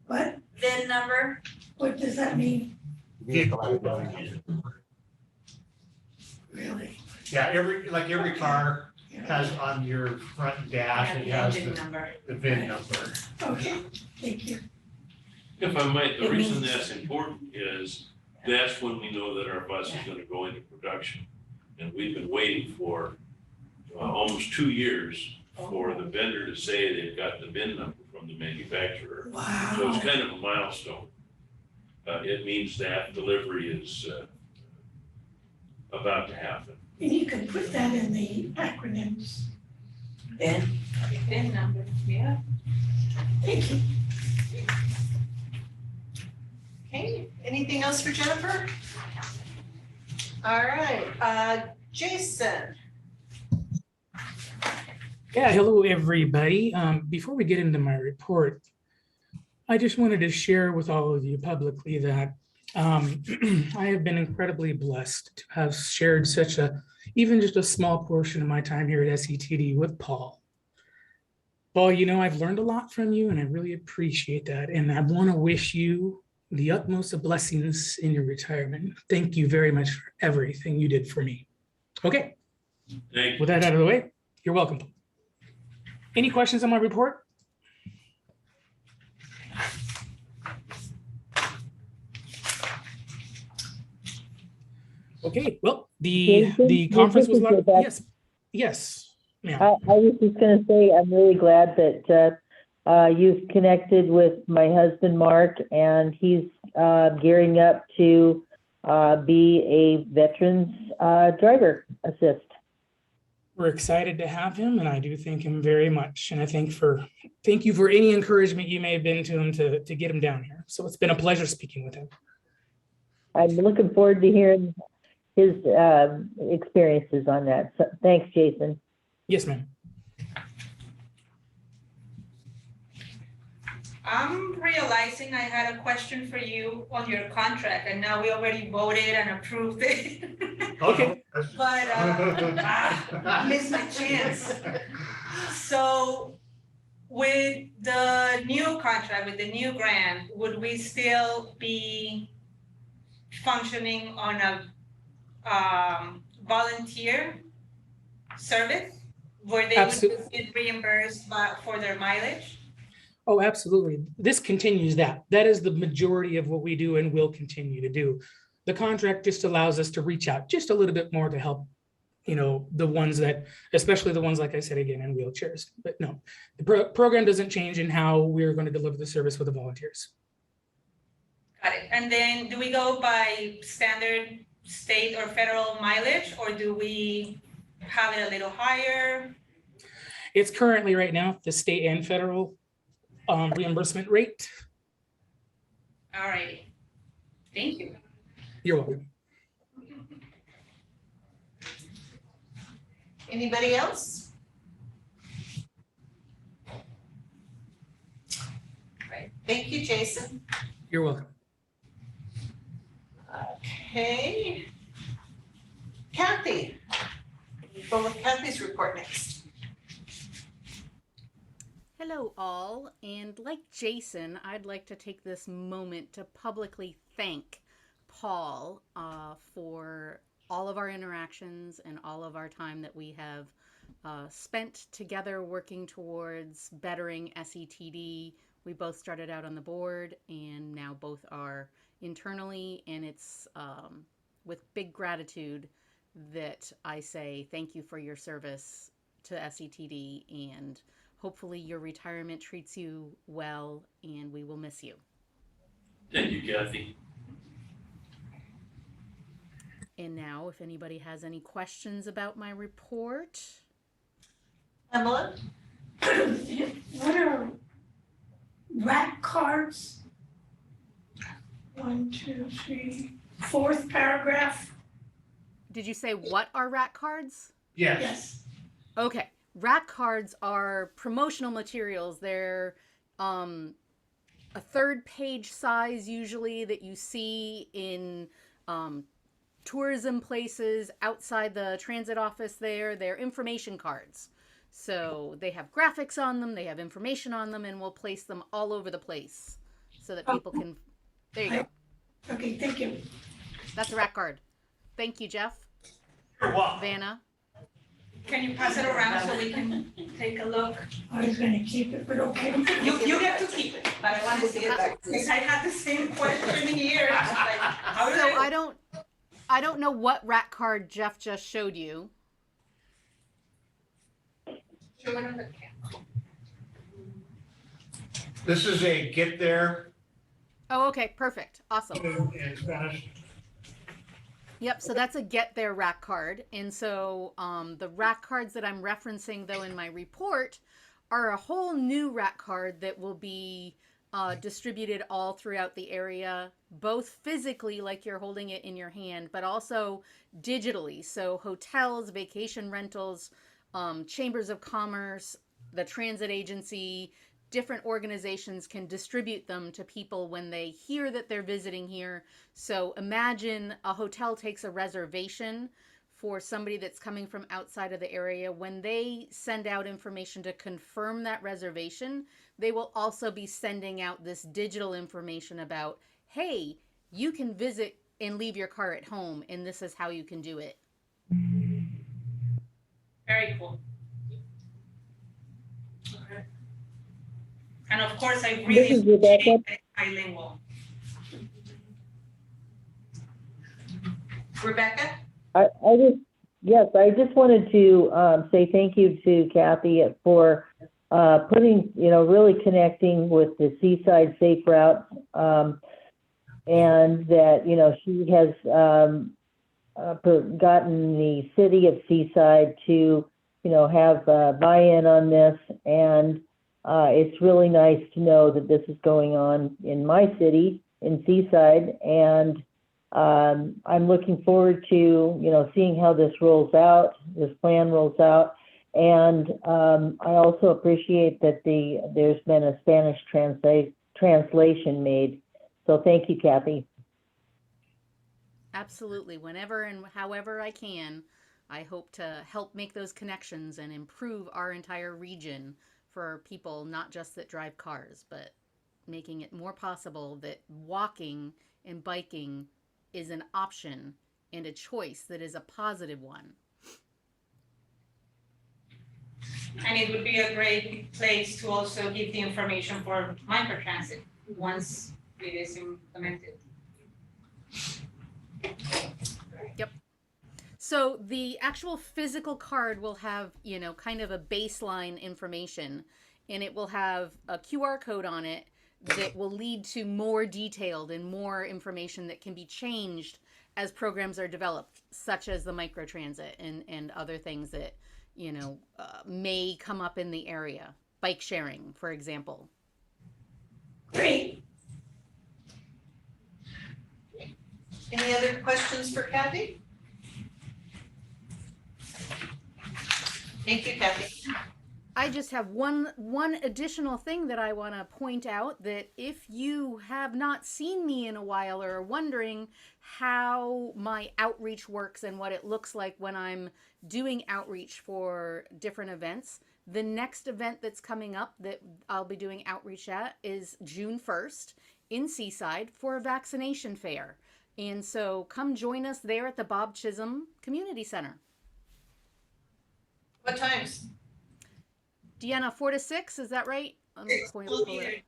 What? VIN number. What does that mean? vehicle identity. Really? Yeah, every car has on your front dash, it has the VIN number. Okay, thank you. If I might, the It reason means- that's important is that's when we know that our bus is gonna go into production. And we've been waiting for almost 2 years for the vendor to say they've got the VIN number from the manufacturer. So Wow. it's kind of a milestone. It means that delivery is about to happen. And you can put that in the acronyms. Ben? VIN number, yeah. Thank you. Okay, anything else for Jennifer? All right, Jason. Yeah, hello, everybody. Before we get into my report, I just wanted to share with all of you publicly that I have been incredibly blessed to have shared even just a small portion of my time here at SETD with Paul. Paul, I've learned a lot from you and I really appreciate that. And I want to wish you the utmost of blessings in your retirement. Thank you very much for everything you did for me. Okay, Thank you. with that out of the way, you're welcome. Any questions on my report? Okay, well, the Jason, conference was, this is Rebecca. yes, ma'am. I was just gonna say, I'm really glad that you've connected with my husband, Mark, and he's gearing up to be a veterans driver assist. We're excited to have him, and I do thank him very much. And I thank you for any encouragement you may have been to him to get him down here. So it's been a pleasure speaking with him. I'm looking forward to hearing his experiences on that. So, thanks, Jason. Yes, ma'am. I'm realizing I had a question for you on your contract, and now we already voted and approved it. Okay. But I missed my chance. So with the new contract, with the new grant, would we still be functioning on a volunteer service? Where they would get reimbursed for their mileage? Oh, absolutely. This continues that. That is the majority of what we do and will continue to do. The contract just allows us to reach out just a little bit more to help, the ones that, especially the ones, like I said, again, in wheelchairs. But no, the program doesn't change in how we're going to deliver the service with the volunteers. Got it. And then do we go by standard state or federal mileage, or do we have it a little higher? It's currently right now the state and federal reimbursement rate. All right. Thank you. You're welcome. Anybody else? All right, thank you, Jason. You're welcome. Okay. Kathy. We'll go with Kathy's report next. Hello all, and like Jason, I'd like to take this moment to publicly thank Paul for all of our interactions and all of our time that we have spent together working towards bettering SETD. We both started out on the board and now both are internally, and it's with big gratitude that I say thank you for your service to SETD, and hopefully your retirement treats you well, and we will miss you. Thank you, Kathy. And now, if anybody has any questions about my report. Emma? What are rat cards? 1, 2, 3, fourth paragraph. Did you say what are rat cards? Yes. Okay. Rat cards are promotional materials. They're a third page size usually that you see in tourism places outside the transit office there. They're information cards. So they have graphics on them, they have information on them, and we'll place them all over the place so that people can, there you go. Okay, thank you. That's a rack card. Thank you, Jeff. You're welcome. Vanna. Can you pass it around so we can take a look? I was gonna keep it, but okay. You get to keep it, but I want to see it back. Because I had the same question here. It's just like, how did So I don't know what rack card Jeff just showed you. Show it on the camera. This is a get there Oh, okay, perfect. Awesome. in Spanish. Yep, so that's a get there rack card. And so the rack cards that I'm referencing though in my report are a whole new rack card that will be distributed all throughout the area, both physically like you're holding it in your hand, but also digitally. So hotels, vacation rentals, chambers of commerce, the transit agency, different organizations can distribute them to people when they hear that they're visiting here. So imagine a hotel takes a reservation for somebody that's coming from outside of the area. When they send out information to confirm that reservation, they will also be sending out this digital information about, hey, you can visit and leave your car at home, and this is how you can do it. Very cool. Okay. And of course, I really This is Rebecca. appreciate bilingual. Rebecca? I just wanted to say thank you to Kathy for putting, really connecting with the Seaside Safe Route, and that, she has gotten the city of Seaside to, have buy-in on this. And it's really nice to know that this is going on in my city, in Seaside. And I'm looking forward to, seeing how this rolls out, this plan rolls out. And I also appreciate that there's been a Spanish translation made. So thank you, Kathy. Absolutely. Whenever and however I can, I hope to help make those connections and improve our entire region for people, not just that drive cars, but making it more possible that walking and biking is an option and a choice that is a positive one. And it would be a great place to also give the information for microtransit once it is implemented. Yep. So the actual physical card will have, kind of a baseline information, and it will have a QR code on it that will lead to more detailed and more information that can be changed as programs are developed, such as the microtransit and other things that, may come up in the area. Bike sharing, for example. Great. Any other questions for Kathy? Thank you, Kathy. I just have one additional thing that I want to point out, that if you have not seen me in a while or are wondering how my outreach works and what it looks like when I'm doing outreach for different events, the next event that's coming up that I'll be doing outreach at is June 1st in Seaside for a vaccination fair. And so come join us there at the Bob Chisholm Community Center. What times? Deanna, 4 to 6, is that right? Working.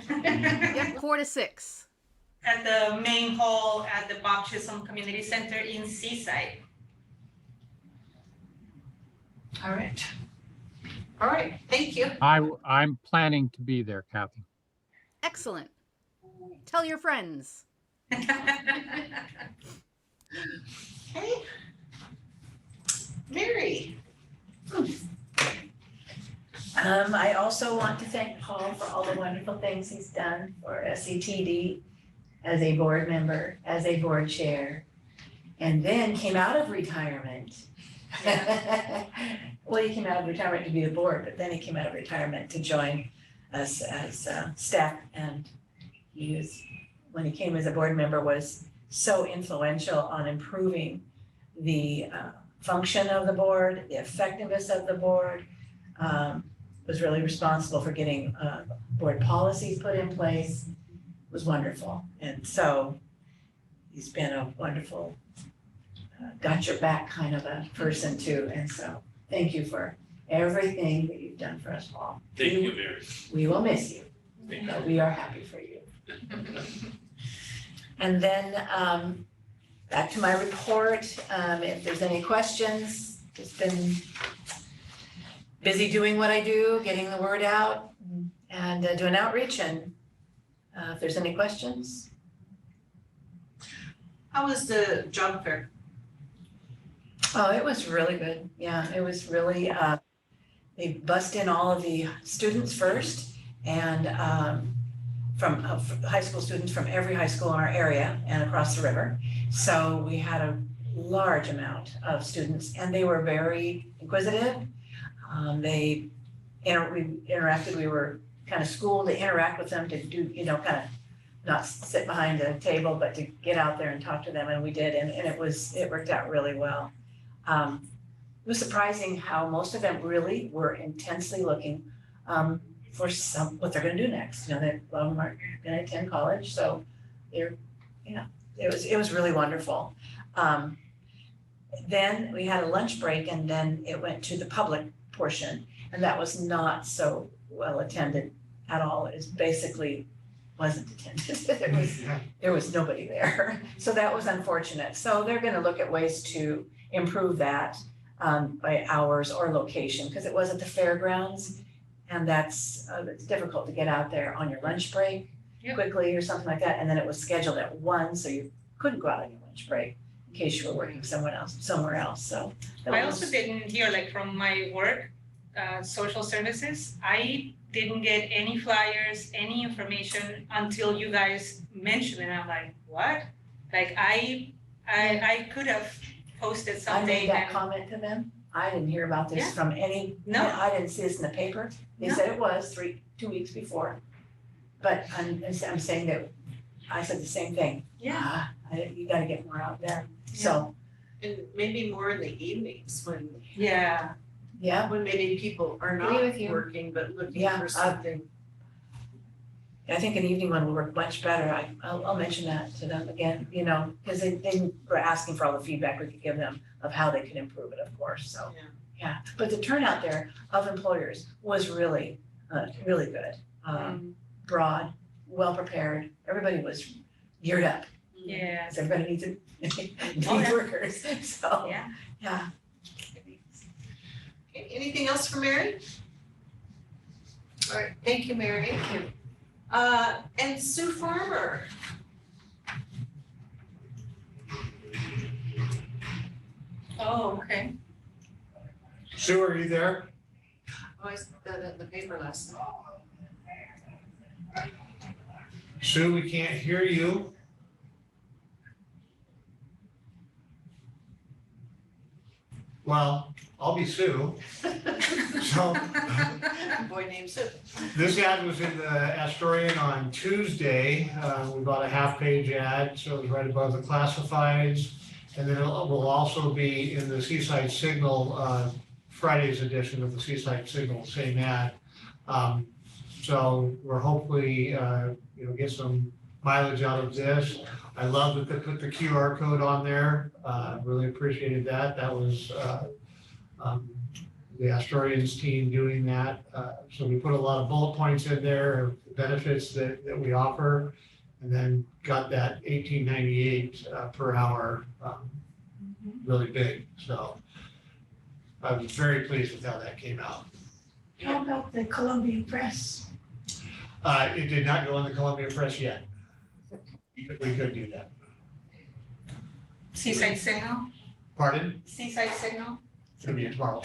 Yep, 4 to 6. At the main hall at the Bob Chisholm Community Center in Seaside. All right, thank you. I'm planning to be there, Kathy. Excellent. Tell your friends. Okay. Mary. I also want to thank Paul for all the wonderful things he's done for SCTD as a board member, as a board chair, and then came out of retirement. Well, he came out of retirement to be the board, but then he came out of retirement to join us as staff. And he was, when he came as a board member, was so influential on improving the function of the board, the effectiveness of the board. Was really responsible for getting board policies put in place, was wonderful. And so he's been a wonderful, got your back kind of a person too. And so thank you for everything that you've done for us, Paul. Thank you, Mary. We will miss you, Thank but we are happy for you. And then back to my report, if there's any questions, just been busy doing what I do, getting the word out and doing outreach, and if there's any questions. How was the job fair? Oh, it was really good. Yeah, it was really, they bussed in all of the students first and from high school students from every high school in our area and across the river. So we had a large amount of students and they were very inquisitive. We interacted, we were kind of schooled to interact with them, to do, kind of not sit behind a table, but to get out there and talk to them, and we did, and it worked out really well. It was surprising how most of them really were intensely looking for what they're gonna do next. They a lot of them aren't gonna attend college, so it was really wonderful. Then we had a lunch break and then it went to the public portion, and that was not so well attended at all. It basically wasn't attended. There was nobody there. So that was unfortunate. So they're gonna look at ways to improve that by hours or location, because it was at the fairgrounds. And it's difficult to get out there on your lunch break quickly or something like that. And then it was scheduled at 1, so you couldn't go out on your lunch break in case you were working somewhere else. So I also didn't hear, like, from my work, social services, I didn't get any flyers, any information until you guys mentioned it. And I'm like, what? Like, I could have posted I something. made that comment to them. I didn't hear about this from any, I didn't see this in the paper. They said it was 2 weeks before. But I'm saying that, I said the same thing. Yeah. You gotta get more out there. So, And maybe more in the evenings when Yeah. when maybe people are Agree not with you. working but looking Yeah, for something. I think an evening one will work much better. I'll mention that to them again, because they were asking for all the feedback we could give them of how they could improve it, of course, so. Yeah, but the turnout there of employers was really, really good. Broad, well-prepared, everybody was geared up. Yeah. Because everybody needs workers, so, yeah. Okay, anything else for Mary? All right, thank you, Mary. Thank you. And Sue Farmer. Oh, okay. Sue, are you there? Oh, I saw that in the paper last night. Sue, we can't hear you. Well, I'll be Sue. So Boy named Sue. this ad was in the Astorian on Tuesday. We bought a half-page ad, so it was right above the classifieds. And then it will also be in the Seaside Signal, Friday's edition of the Seaside Signal, same ad. So we're hopefully, get some mileage out of this. I love that they put the QR code on there. Really appreciated that. That was the Astorians team doing that. So we put a lot of bullet points in there of the benefits that we offer, and then got that $18.98 per hour really big. So I was very pleased with how that came out. How about the Columbia Press? It did not go in the Columbia Press yet. We could do that. Seaside Signal? Pardon? Seaside Signal? It's gonna be tomorrow.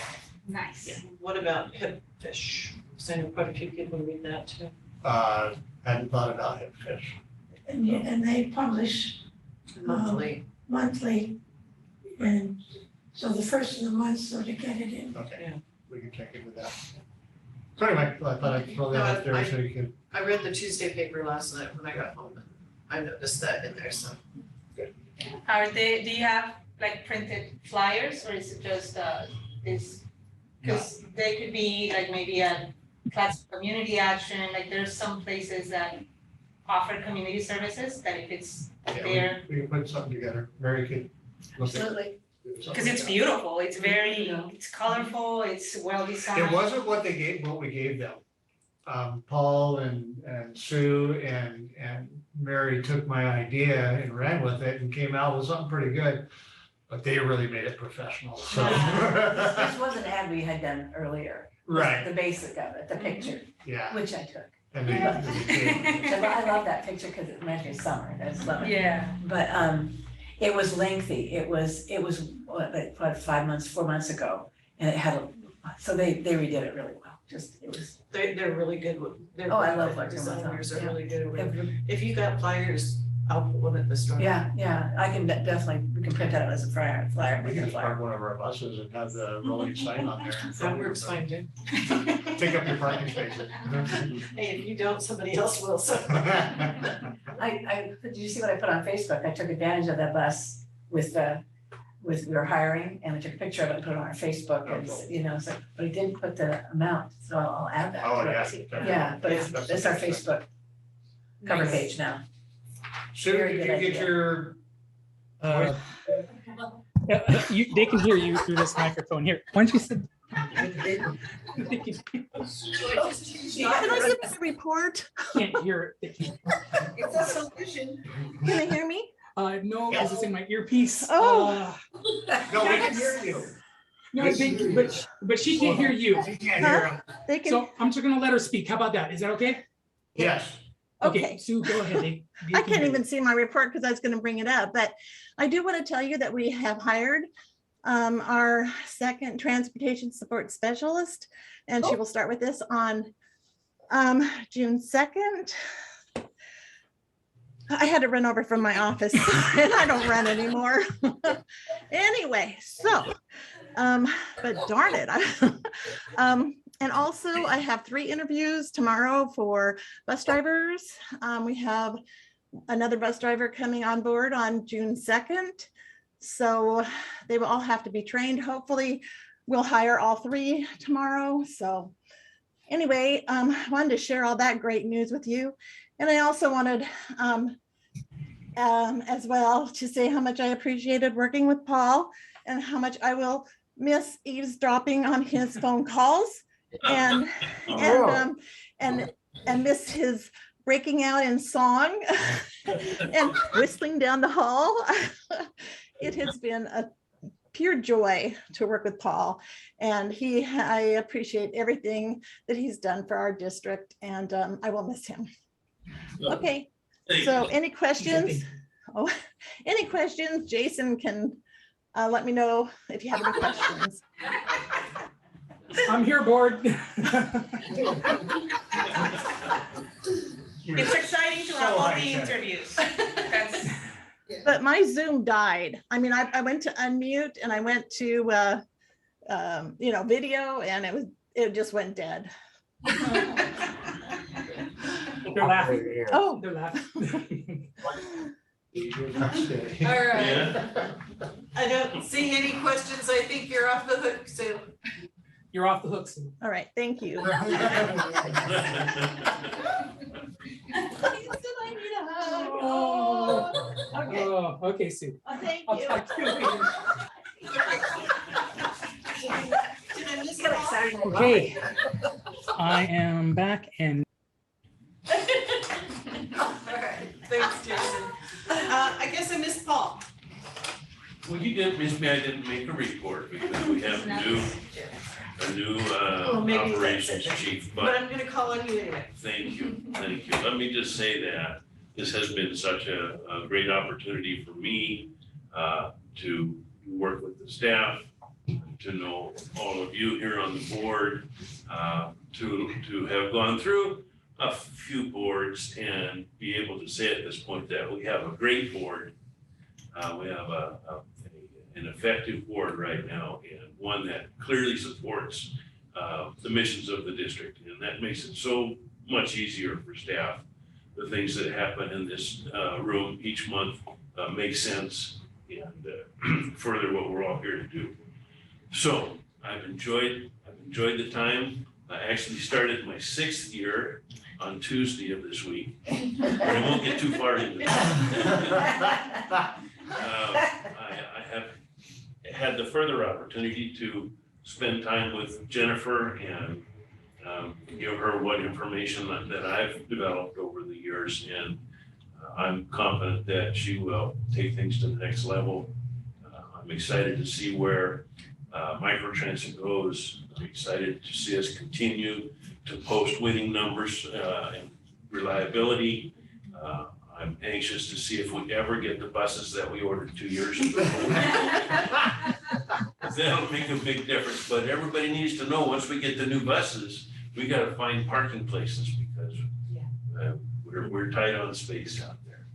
Nice. What about hip fish? Because I know quite a few people read that too. Hadn't thought about it, fish. And they publish Monthly. monthly. And so the first of the month, so to get it in. Okay, we can check into that. So anyway, I thought I'd throw that out there so you could. I read the Tuesday paper last night when I got home and I noticed that in there, so. Do you have like printed flyers, or is it just this? Because they could be like maybe a class community action, like there's some places that offer community services, that if it's Yeah, there, we can put something together. Mary could look at Absolutely. because it's beautiful, it's very, it's colorful, it's well designed. It wasn't what we gave them. Paul and Sue and Mary took my idea and ran with it and came out with something pretty good. But they really made it professional, so. This was an ad we had done earlier. Right, The basic of it, the picture, yeah. which I took. And they- So I love that picture because it reminds me of summer, I just love it. Yeah. But it was lengthy, it was what, like, 4 months ago, and it had so they redid it really well, just, it was. They're really good with, their Oh, I love graphic working with them, designers are yeah. really good with it. Every- If you got flyers, I'll put one at the store. Yeah, I can definitely, we can print that out as a flyer, We can park one of our buses and have the rolling sign on there. That works fine, too. Take up your parking spaces. Hey, if you don't, somebody else will, so. Did you see what I put on Facebook? I took advantage of that bus with we were hiring, and I took a picture of it and put it on our Facebook, and, so, but I didn't put the amount, so I'll add that. Oh, to yeah. it. Yeah, but it's our Facebook cover Nice. page now. Sue, Very did good you get idea. your? They can hear you through this microphone here. Why don't you sit? Can I give a report? Can't hear it. It's a solution. Can they hear me? No, because it's in my earpiece. Oh. No, we can hear you. No, but she can't hear you. You can't hear him. They can, So I'm just gonna let her speak. How about that? Is that okay? Yes. okay. Sue, go ahead. They I can can't hear even you. see my report because I was gonna bring it up, but I do want to tell you that we have hired our second transportation support specialist, and she will start with this on June 2nd. I had to run over from my office and I don't run anymore. Anyway, so, but darn it. And also I have 3 interviews tomorrow for bus drivers. We have another bus driver coming on board on June 2nd. So they will all have to be trained. Hopefully we'll hire all 3 tomorrow. So anyway, wanted to share all that great news with you. And I also wanted as well to say how much I appreciated working with Paul and how much I will miss eavesdropping on his phone calls and miss his breaking out in song and whistling down the hall. It has been a pure joy to work with Paul, and I appreciate everything that he's done for our district, and I will miss him. Okay, so any questions? Oh, any questions? Jason can let me know if you have any questions. I'm here, board. It's exciting to have all the interviews. That's, But my Zoom died. I mean, I went to unmute and I went to video, and it just went dead. They're laughing. Oh. They're laughing. All right. I don't see any questions. I think you're off the hook, Sue. You're off the hook, Sue. All right, thank you. Oh, Okay. oh, okay, Sue. Thank I'll you. talk to you later. Did I miss it all? Okay. I am back and All right, thanks, Jason. I guess I missed Paul. Well, you didn't miss me, I didn't make a report because we have a new maybe that's operations it. chief, But but I'm gonna call on you anyway. thank you. Let me just say that this has been such a great opportunity for me to work with the staff, to know all of you here on the board, to have gone through a few boards and be able to say at this point that we have a great board. We have an effective board right now, and one that clearly supports the missions of the district, and that makes it so much easier for staff. The things that happen in this room each month make sense and further what we're all here to do. So I've enjoyed the time. I actually started my 6th year on Tuesday of this week. We won't get too far into that. I have had the further opportunity to spend time with Jennifer and give her what information that I've developed over the years, and I'm confident that she will take things to the next level. I'm excited to see where Microtransit goes. I'm excited to see us continue to post winning numbers and reliability. I'm anxious to see if we ever get the buses that we ordered 2 years ago. That'll make a big difference, but everybody needs to know, once we get the new buses, we gotta find parking places because we're tight on space out there.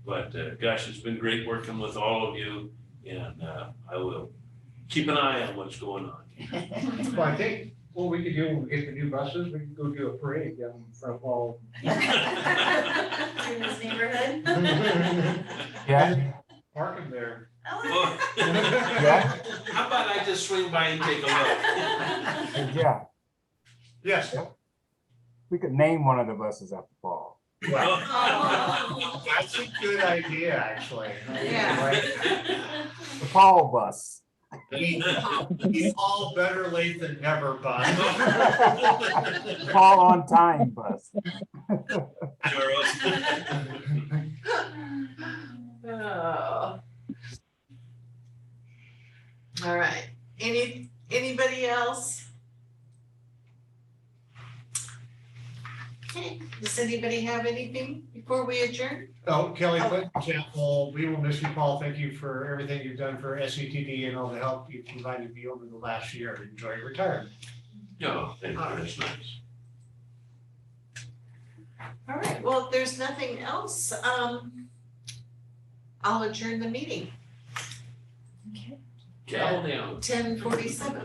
But gosh, it's been great working with all of you, and I will keep an eye on what's going on. Well, I think what we could do when we get the new buses, we can go do a parade down in front of all. In this neighborhood. Yeah, Park them there. Well, yeah, how about I just swing by and take a look? yeah. Yes. We could name one of the buses after Paul. Well, that's a good idea, actually. Yeah. The Paul bus. He's all better late than never, bud. Paul on time bus. Charles. Oh. All right, anybody else? Okay, does anybody have anything before we adjourn? Oh, Kelly, for example, we will miss you, Paul. Thank you for everything you've done for SETD and all the help you've provided me over the last year. Enjoy your retirement. No, thank you, that's nice. All right, well, if there's nothing else, I'll adjourn the meeting, Gavel down. 10:47.